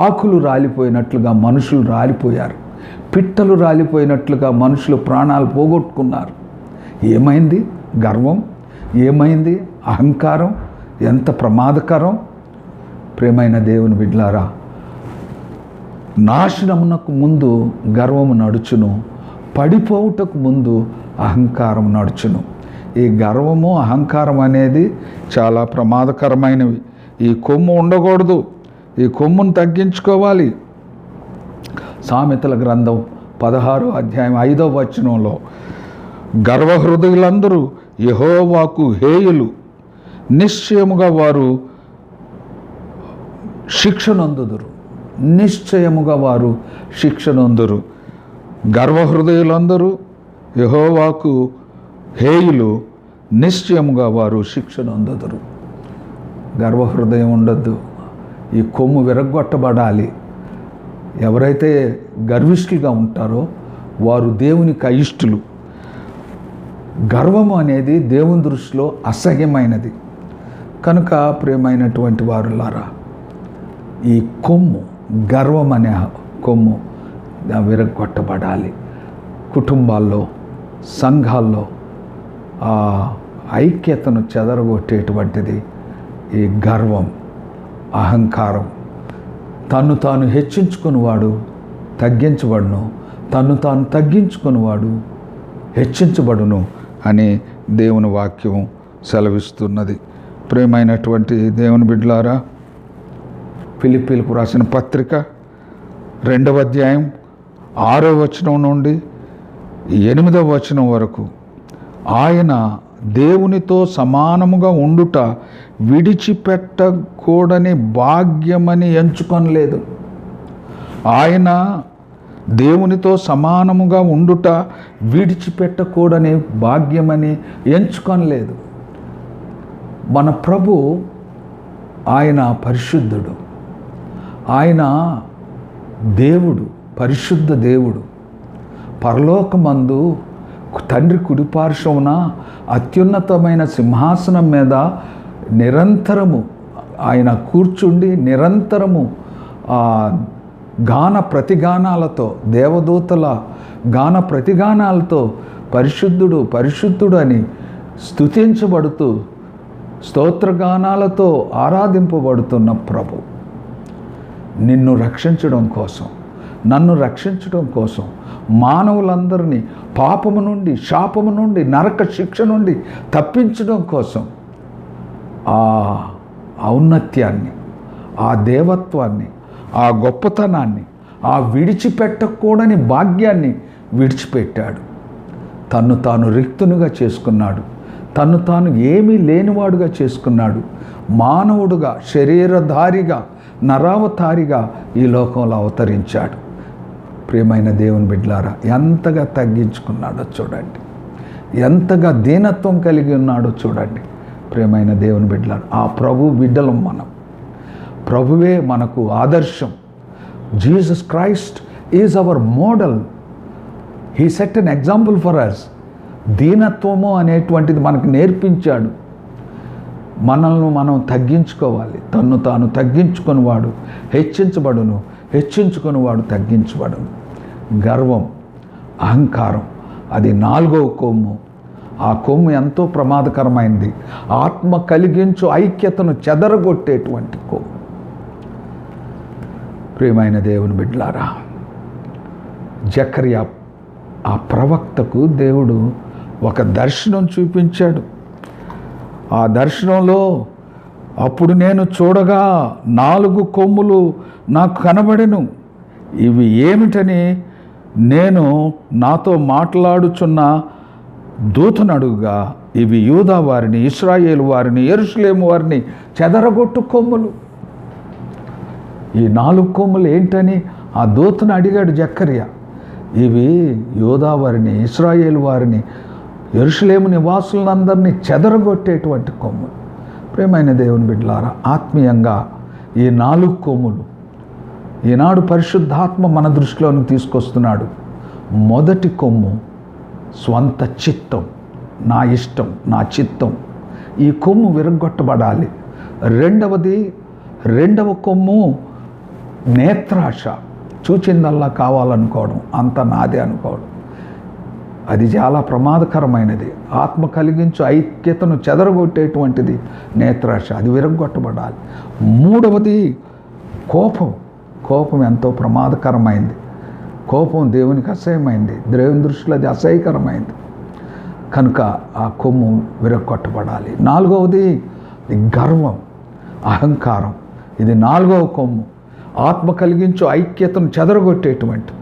ఆకులు రాలిపోయినట్లుగా మనుషులు రాలిపోయారు, పిట్టలు రాలిపోయినట్లుగా మనుషులు ప్రాణాలు పోగొట్టుకున్నారు. ఏమైంది గర్వం? ఏమైంది అహంకారం? ఎంత ప్రమాదకరం! ప్రియమైన దేవుని బిడ్డలారా, నాశనమునకు ముందు గర్వము నడుచును, పడిపోవుటకు ముందు అహంకారం నడుచును. ఈ గర్వము, అహంకారం అనేది చాలా ప్రమాదకరమైనవి. ఈ కొమ్ము ఉండకూడదు, ఈ కొమ్మును తగ్గించుకోవాలి. సామెతల గ్రంథం 16:5 గర్వహృదయులందరూ యెహోవాకు హేయులు, నిశ్చయముగా వారు శిక్షనందుదురు, నిశ్చయముగా వారు శిక్షనందురు. గర్వహృదయులందరూ యెహోవాకు హేయులు, నిశ్చయముగా వారు శిక్షనందుదురు. గర్వహృదయం ఉండొద్దు, ఈ కొమ్ము విరగ్గొట్టబడాలి. ఎవరైతే గర్విష్ఠులుగా ఉంటారో వారు దేవునికి అయిష్టులు. గర్వము అనేది దేవుని దృష్టిలో అసహ్యమైనది. కనుక ప్రియమైనటువంటి వారులారా, ఈ కొమ్ము, గర్వం అనే కొమ్ము విరగ్గొట్టబడాలి. కుటుంబాల్లో, సంఘాల్లో ఆ ఐక్యతను చెదరగొట్టేటువంటిది ఈ గర్వం, అహంకారం. తన్ను తాను హెచ్చించుకునివాడు తగ్గించబడును, తన్ను తాను తగ్గించుకునివాడు హెచ్చించబడును అని దేవుని వాక్యం సెలవిస్తున్నది. ప్రియమైనటువంటి దేవుని బిడ్డలారా, ఫిలిప్పీలకు రాసిన పత్రిక 2వ అధ్యాయం 6వ వచనం నుండి 8వ వచనం వరకు, ఆయన దేవునితో సమానముగా ఉండుట విడిచిపెట్టకూడని భాగ్యమని ఎంచుకొనలేదు. ఆయన దేవునితో సమానముగా ఉండుట విడిచిపెట్టకూడని భాగ్యమని ఎంచుకొనలేదు. మన ప్రభు ఆయన పరిశుద్ధుడు, ఆయన దేవుడు, పరిశుద్ధ దేవుడు. పరలోకమందు తండ్రి కుడిపార్శ్వమున అత్యున్నతమైన సింహాసనం మీద నిరంతరము ఆయన కూర్చుండి నిరంతరము గాన ప్రతిగానాలతో, దేవదూతల గాన ప్రతిగానాలతో పరిశుద్ధుడు పరిశుద్ధుడు అని స్తుతించబడుతూ స్తోత్రగానాలతో ఆరాధింపబడుతున్న ప్రభు నిన్ను రక్షించడం కోసం, నన్ను రక్షించడం కోసం, మానవులందరినీ పాపము నుండి, శాపము నుండి, నరక శిక్ష నుండి తప్పించడం కోసం ఆ ఔన్నత్యాన్ని, ఆ దేవత్వాన్ని, ఆ గొప్పతనాన్ని, ఆ విడిచిపెట్టకూడని భాగ్యాన్ని విడిచిపెట్టాడు. తన్ను తాను రిక్తునిగా చేసుకున్నాడు, తన్ను తాను ఏమీ లేనివాడుగా చేసుకున్నాడు. మానవుడుగా, శరీరధారిగా, నరావతారిగా ఈ లోకంలో అవతరించాడు. ప్రియమైన దేవుని బిడ్డలారా, ఎంతగా తగ్గించుకున్నాడో చూడండి, ఎంతగా దీనత్వం కలిగి ఉన్నాడో చూడండి. ప్రియమైన దేవుని బిడ్డలారా, ఆ ప్రభు బిడ్డలం మనం. ప్రభువే మనకు ఆదర్శం. Jesus Christ is our model. He set an example for us. దీనత్వము అనేటువంటిది మనకు నేర్పించాడు. మనల్ని మనం తగ్గించుకోవాలి. తన్ను తాను తగ్గించుకునివాడు హెచ్చించబడును, హెచ్చించుకునివాడు తగ్గించబడును. గర్వం, అహంకారం, అది 4వ కొమ్ము. ఆ కొమ్ము ఎంతో ప్రమాదకరమైనది. ఆత్మ కలిగించు ఐక్యతను చెదరగొట్టేటువంటి కొమ్ము. ప్రియమైన దేవుని బిడ్డలారా, జకర్యా ఆ ప్రవక్తకు దేవుడు ఒక దర్శనం చూపించాడు. ఆ దర్శనంలో, అప్పుడు నేను చూడగా 4 కొమ్ములు నాకు కనబడెను. ఇవి ఏమిటని నేను నాతో మాట్లాడుచున్న దూతను అడుగుగా, ఇవి యూదా వారిని, ఇశ్రాయేలు వారిని, యెరూషలేము వారిని చెదరగొట్టు కొమ్ములు. ఈ 4 కొమ్ములు ఏంటని ఆ దూతను అడిగాడు జక్కరియా. ఇవి యూదా వారిని, ఇశ్రాయేలు వారిని, యెరూషలేము నివాసులందరినీ చెదరగొట్టేటువంటి కొమ్ములు. ప్రియమైన దేవుని బిడ్డలారా, ఆత్మీయంగా ఈ 4 కొమ్ములు ఈనాడు పరిశుద్ధాత్మ మన దృష్టిలోనికి తీసుకొస్తున్నాడు. మొదటి కొమ్ము స్వంత చిత్తం, నా ఇష్టం, నా చిత్తం. ఈ కొమ్ము విరగొట్టబడాలి. రెండవ కొమ్ము నేత్రాశ, చూచిందల్లా కావాలనుకోవడం, అంత నాదే అనుకోవడం. అది చాలా ప్రమాదకరమైనది. ఆత్మ కలిగించు ఐక్యతను చెదరగొట్టేటువంటిది నేత్రాశ, అది విరగొట్టబడాలి. మూడవది కోపం ఎంతో ప్రమాదకరమైంది. కోపం దేవునికి అసహ్యమైంది, దేవుని దృష్టిలో అది అసహ్యకరమైంది. కనుక ఆ కొమ్ము విరగొట్టబడాలి. 4వది గర్వం, అహంకారం. ఇది 4వ కొమ్ము, ఆత్మ కలిగించు ఐక్యతను చెదరగొట్టేటువంటి.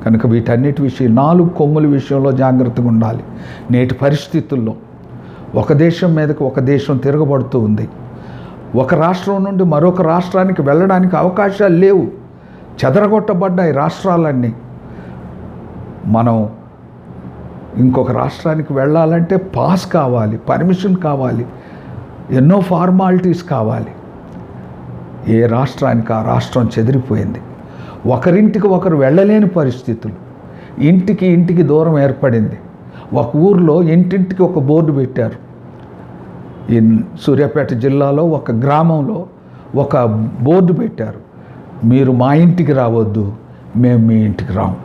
కనుక వీటన్నిటి విషయం 4 కొమ్ముల విషయంలో జాగ్రత్తగా ఉండాలి. నేటి పరిస్థితుల్లో ఒక దేశం మీదకి ఒక దేశం తిరగబడుతూ ఉంది. ఒక రాష్ట్రం నుండి మరొక రాష్ట్రానికి వెళ్ళడానికి అవకాశాలు లేవు. చెదరగొట్టబడ్డాయి రాష్ట్రాలన్నీ. మనం ఇంకొక రాష్ట్రానికి వెళ్ళాలంటే పాస్ కావాలి, పర్మిషన్ కావాలి, ఎన్నో ఫార్మాలిటీస్ కావాలి. ఏ రాష్ట్రానికి ఆ రాష్ట్రం చెదిరిపోయింది. ఒకరింటికి ఒకరు వెళ్ళలేని పరిస్థితులు, ఇంటికి దూరం ఏర్పడింది. ఒక ఊర్లో ఇంటింటికి ఒక బోర్డు పెట్టారు. ఈ సూర్యాపేట జిల్లాలో ఒక గ్రామంలో ఒక బోర్డు పెట్టారు, మీరు మా ఇంటికి రావద్దు, మేము మీ ఇంటికి రాము.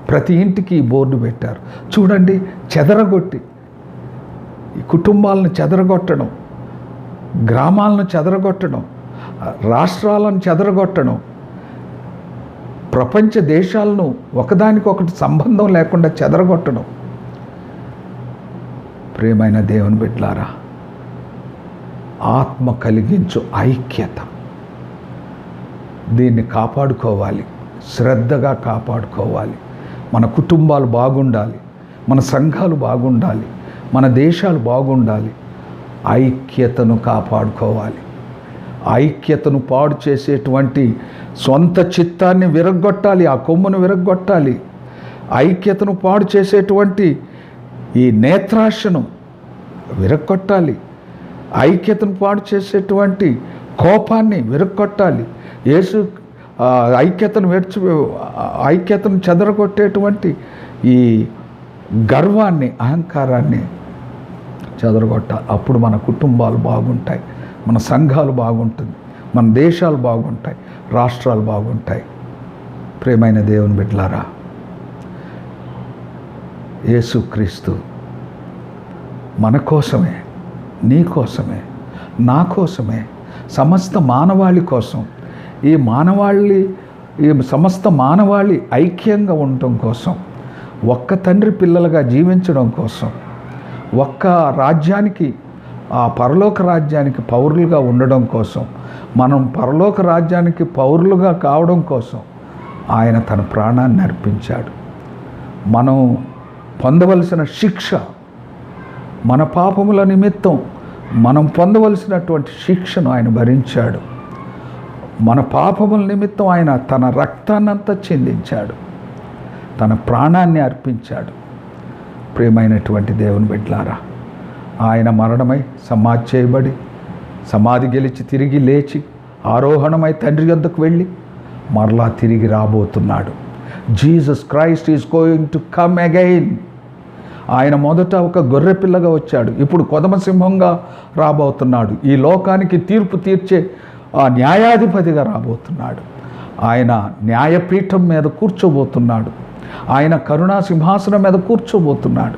ప్రతి ఇంటికి ఈ బోర్డు పెట్టారు. చూడండి, చెదరగొట్టి, ఈ కుటుంబాలను చెదరగొట్టడం, గ్రామాలను చెదరగొట్టడం, రాష్ట్రాలను చెదరగొట్టడం, ప్రపంచ దేశాలను ఒకదానికొకటి సంబంధం లేకుండా చెదరగొట్టడం. ప్రియమైన దేవుని బిడ్డలారా, ఆత్మ కలిగించు ఐక్యత, దీన్ని కాపాడుకోవాలి, శ్రద్ధగా కాపాడుకోవాలి. మన కుటుంబాలు బాగుండాలి, మన సంఘాలు బాగుండాలి, మన దేశాలు బాగుండాలి. ఐక్యతను కాపాడుకోవాలి. ఐక్యతను పాడు చేసేటువంటి సొంత చిత్తాన్ని విరగ్గొట్టాలి, ఆ కొమ్మును విరగ్గొట్టాలి. ఐక్యతను పాడు చేసేటువంటి ఈ నేత్రాశను విరగ్గొట్టాలి. ఐక్యతను పాడు చేసేటువంటి కోపాన్ని విరగ్గొట్టాలి. యేసు ఐక్యతను చెదరగొట్టేటువంటి ఈ గర్వాన్ని, అహంకారాన్ని చెదరగొట్టాలి. అప్పుడు మన కుటుంబాలు బాగుంటాయి, మన సంఘాలు బాగుంటుంది, మన దేశాలు బాగుంటాయి, రాష్ట్రాలు బాగుంటాయి. ప్రియమైన దేవుని బిడ్డలారా, యేసుక్రీస్తు మన కోసమే, నీ కోసమే, నా కోసమే, సమస్త మానవాళి కోసం, ఈ సమస్త మానవాళి ఐక్యంగా ఉండటం కోసం, ఒక్క తండ్రి పిల్లలుగా జీవించడం కోసం, ఒక్క రాజ్యానికి, ఆ పరలోక రాజ్యానికి పౌరులుగా ఉండడం కోసం, మనం పరలోక రాజ్యానికి పౌరులుగా కావడం కోసం ఆయన తన ప్రాణాన్ని అర్పించాడు. మనం పొందవలసిన శిక్ష, మన పాపముల నిమిత్తం మనం పొందవలసినటువంటి శిక్షను ఆయన భరించాడు. మన పాపముల నిమిత్తం ఆయన తన రక్తాన్నంతా చెందించాడు, తన ప్రాణాన్ని అర్పించాడు. ప్రియమైనటువంటి దేవుని బిడ్డలారా, ఆయన మరణమై సమాధి చేయబడి, సమాధి గెలిచి తిరిగి లేచి ఆరోహణమై తండ్రి యొద్దకు వెళ్ళి మరలా తిరిగి రాబోతున్నాడు. Jesus Christ is going to come again. ఆయన మొదట ఒక గొర్రెపిల్లగా వచ్చాడు, ఇప్పుడు కొదమసింహంగా రాబోతున్నాడు. ఈ లోకానికి తీర్పు తీర్చే ఆ న్యాయాధిపతిగా రాబోతున్నాడు. ఆయన న్యాయపీఠం మీద కూర్చోబోతున్నాడు. ఆయన కరుణా సింహాసనం మీద కూర్చోబోతున్నాడు.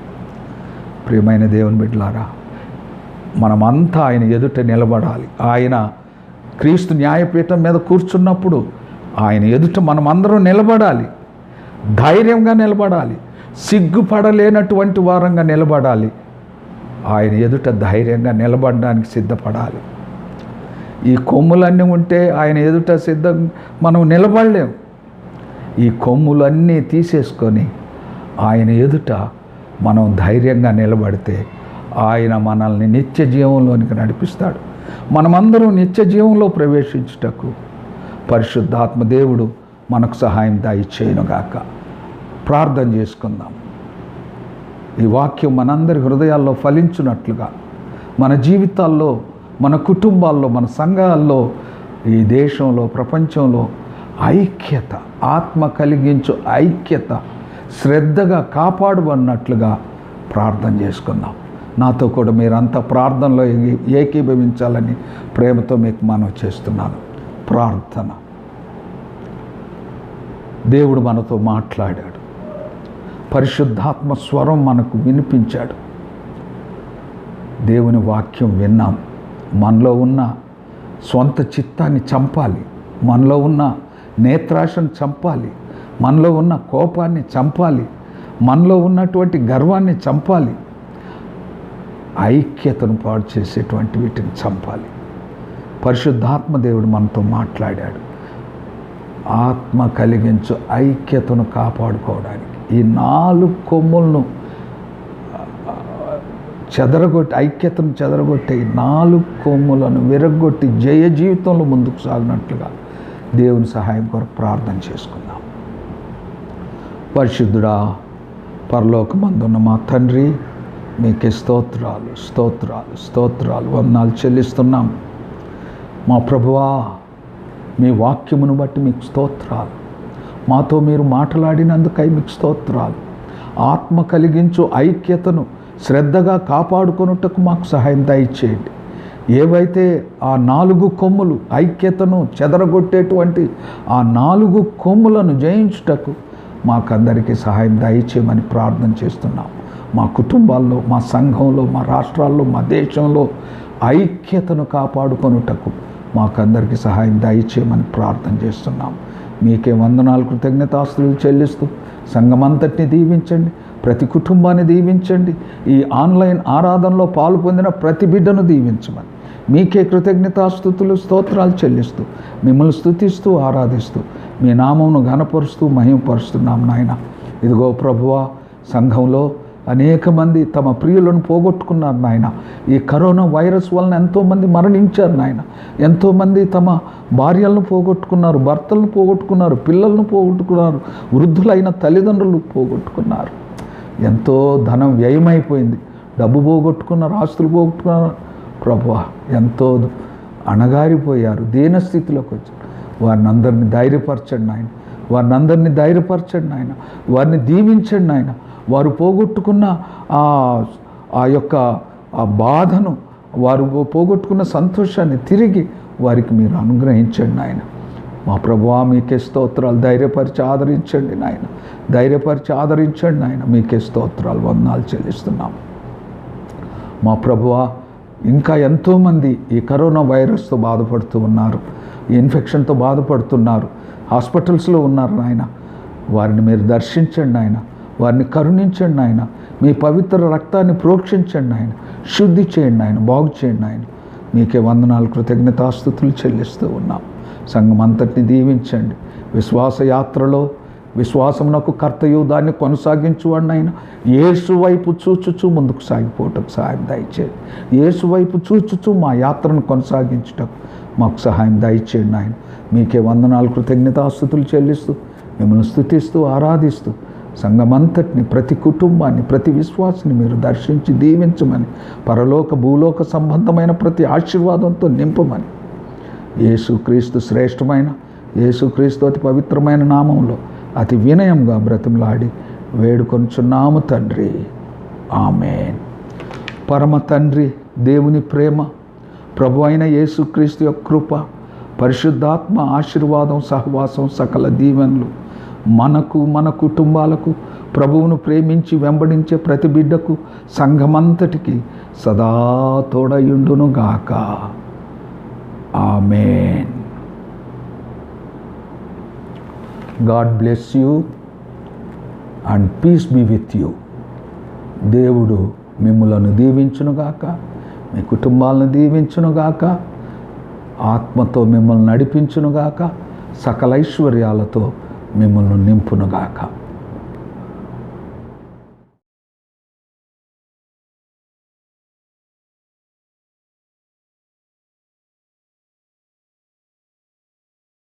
ప్రియమైన దేవుని బిడ్డలారా, మనమంతా ఆయన ఎదుట నిలబడాలి. ఆయన క్రీస్తు న్యాయపీఠం మీద కూర్చున్నప్పుడు ఆయన ఎదుట మనమందరం నిలబడాలి, ధైర్యంగా నిలబడాలి, సిగ్గుపడలేనటువంటి వారంగా నిలబడాలి. ఆయన ఎదుట ధైర్యంగా నిలబడడానికి సిద్ధపడాలి. ఈ కొమ్ములన్నీ ఉంటే ఆయన ఎదుట మనం నిలబడలేం. ఈ కొమ్ములన్నీ తీసేసుకొని ఆయన ఎదుట మనం ధైర్యంగా నిలబడితే ఆయన మనల్ని నిత్య జీవంలోనికి నడిపిస్తాడు. మనమందరం నిత్య జీవంలో ప్రవేశించుటకు పరిశుద్ధాత్మ దేవుడు మనకు సహాయం దయచేయునుగాక. ప్రార్థన చేసుకుందాం. ఈ వాక్యం మనందరి హృదయాల్లో ఫలించున్నట్లుగా, మన జీవితాల్లో, మన కుటుంబాల్లో, మన సంఘాల్లో, ఈ దేశంలో, ప్రపంచంలో ఐక్యత, ఆత్మ కలిగించు ఐక్యత శ్రద్ధగా కాపాడబడినట్లుగా ప్రార్థన చేసుకుందాం. నాతో కూడా మీరంతా ప్రార్థనలో ఏకీభవించాలని ప్రేమతో మీకు మనవి చేస్తున్నాను. ప్రార్థన. దేవుడు మనతో మాట్లాడాడు. పరిశుద్ధాత్మ స్వరం మనకు వినిపించాడు. దేవుని వాక్యం విన్నాం. మనలో ఉన్న స్వంత చిత్తాన్ని చంపాలి, మనలో ఉన్న నేత్రాశను చంపాలి, మనలో ఉన్న కోపాన్ని చంపాలి, మనలో ఉన్నటువంటి గర్వాన్ని చంపాలి, ఐక్యతను పాడు చేసేటువంటి వీటిని చంపాలి. పరిశుద్ధాత్మ దేవుడు మనతో మాట్లాడాడు. ఆత్మ కలిగించు ఐక్యతను కాపాడుకోవడానికి ఈ 4 కొమ్ములను ఐక్యతను చెదరగొట్టే 4 కొమ్ములను విరగొట్టి జయ జీవితంలో ముందుకు సాగినట్లుగా దేవుని సహాయం కొరకు ప్రార్థన చేసుకుందాం. పరిశుద్ధుడా, పరలోకమందున్న మా తండ్రి, మీకే స్తోత్రాలు స్తోత్రాలు స్తోత్రాలు వందనాలు చెల్లిస్తున్నాం. మా ప్రభువా, మీ వాక్యమును బట్టి మీకు స్తోత్రాలు. మాతో మీరు మాట్లాడినందుకై మీకు స్తోత్రాలు. ఆత్మ కలిగించు ఐక్యతను శ్రద్ధగా కాపాడుకొనుటకు మాకు సహాయం దయచేయండి. ఏవైతే ఆ 4 కొమ్ములు ఐక్యతను చెదరగొట్టేటువంటి ఆ 4 కొమ్ములను జయించుటకు మాకందరికీ సహాయం దయచేయమని ప్రార్థన చేస్తున్నాం. మా కుటుంబాల్లో, మా సంఘంలో, మా రాష్ట్రాల్లో, మా దేశంలో ఐక్యతను కాపాడుకొనుటకు మాకందరికీ సహాయం దయచేయమని ప్రార్థన చేస్తున్నాం. మీకే వందనాలు, కృతజ్ఞతాస్తుతులు చెల్లిస్తూ సంఘమంతటిని దీవించండి, ప్రతి కుటుంబాన్ని దీవించండి. ఈ ఆన్లైన్ ఆరాధనలో పాలు పొందిన ప్రతి బిడ్డను దీవించమని మీకే కృతజ్ఞతాస్తుతులు స్తోత్రాలు చెల్లిస్తూ మిమ్మల్ని స్తుతిస్తూ ఆరాధిస్తూ మీ నామమును ఘనపరుస్తూ మహిమపరుస్తున్నాం నాయన. ఇదిగో ప్రభువా, సంఘంలో అనేక మంది తమ ప్రియులను పోగొట్టుకున్నారు నాయన. ఈ కరోనా వైరస్ వలన ఎంతోమంది మరణించారు నాయన. ఎంతోమంది తమ భార్యలను పోగొట్టుకున్నారు, భర్తలను పోగొట్టుకున్నారు, పిల్లలను పోగొట్టుకున్నారు, వృద్ధులైన తల్లిదండ్రులు పోగొట్టుకున్నారు. ఎంతో ధనం వ్యయమైపోయింది, డబ్బు పోగొట్టుకున్నారు, ఆస్తులు పోగొట్టుకున్నారు. ప్రభువా, ఎంతో అణగారిపోయారు, దీనస్థితిలోకి వచ్చారు. వారిని అందరినీ ధైర్యపరచండి నాయన, వారిని అందరినీ ధైర్యపరచండి నాయన, వారిని దీవించండి నాయన. వారు పోగొట్టుకున్న ఆ యొక్క ఆ బాధను, వారు పోగొట్టుకున్న సంతోషాన్ని తిరిగి వారికి మీరు అనుగ్రహించండి నాయన. మా ప్రభువా, మీకే స్తోత్రాలు. ధైర్యపరిచి ఆదరించండి నాయన, ధైర్యపరిచి ఆదరించండి నాయన. మీకే స్తోత్రాలు, వందనాలు చెల్లిస్తున్నాం. మా ప్రభువా, ఇంకా ఎంతోమంది ఈ కరోనా వైరస్తో బాధపడుతూ ఉన్నారు, ఈ ఇన్ఫెక్షన్తో బాధపడుతున్నారు, హాస్పిటల్స్లో ఉన్నారు నాయన. వారిని మీరు దర్శించండి నాయన, వారిని కరుణించండి నాయన. మీ పవిత్ర రక్తాన్ని ప్రోక్షించండి నాయన, శుద్ధి చేయండి నాయన, బాగు చేయండి నాయన. మీకే వందనాలు, కృతజ్ఞతాస్తుతులు చెల్లిస్తూ ఉన్నాం. సంఘం అంతటిని దీవించండి. విశ్వాస యాత్రలో విశ్వాసమునకు కర్తయు దాన్ని కొనసాగించువాడిని ఆయన. యేసు వైపు చూచుచూ ముందుకు సాగిపోవటకు సహాయం దయచేయండి. యేసు వైపు చూచుచూ మా యాత్రను కొనసాగించుటకు మాకు సహాయం దయచేయండి ఆయన. మీకే వందనాలు, కృతజ్ఞతాస్తుతులు చెల్లిస్తూ మిమ్మల్ని స్తుతిస్తూ ఆరాధిస్తూ సంఘమంతటిని, ప్రతి కుటుంబాన్ని, ప్రతి విశ్వాసాన్ని మీరు దర్శించి దీవించమని, పరలోక భూలోక సంబంధమైన ప్రతి ఆశీర్వాదంతో నింపమని యేసుక్రీస్తు శ్రేష్టమైన, యేసుక్రీస్తు అతి పవిత్రమైన నామంలో అతి వినయంగా బ్రతిమలాడి వేడుకొనుచున్నాము తండ్రి. ఆమేన్. పరమ తండ్రి దేవుని ప్రేమ, ప్రభు అయిన యేసుక్రీస్తు యొక్క కృప, పరిశుద్ధాత్మ ఆశీర్వాదం, సహవాసం, సకల దీవెనలు మనకు, మన కుటుంబాలకు, ప్రభువును ప్రేమించి వెంబడించే ప్రతి బిడ్డకు, సంఘమంతటికి సదా తోడయుండునుగాక. ఆమేన్. God bless you and peace be with you. దేవుడు మిమ్ములను దీవించునుగాక, మీ కుటుంబాలను దీవించునుగాక, ఆత్మతో మిమ్మల్ని నడిపించునుగాక, సకల ఐశ్వర్యాలతో మిమ్మల్ని నింపునుగాక.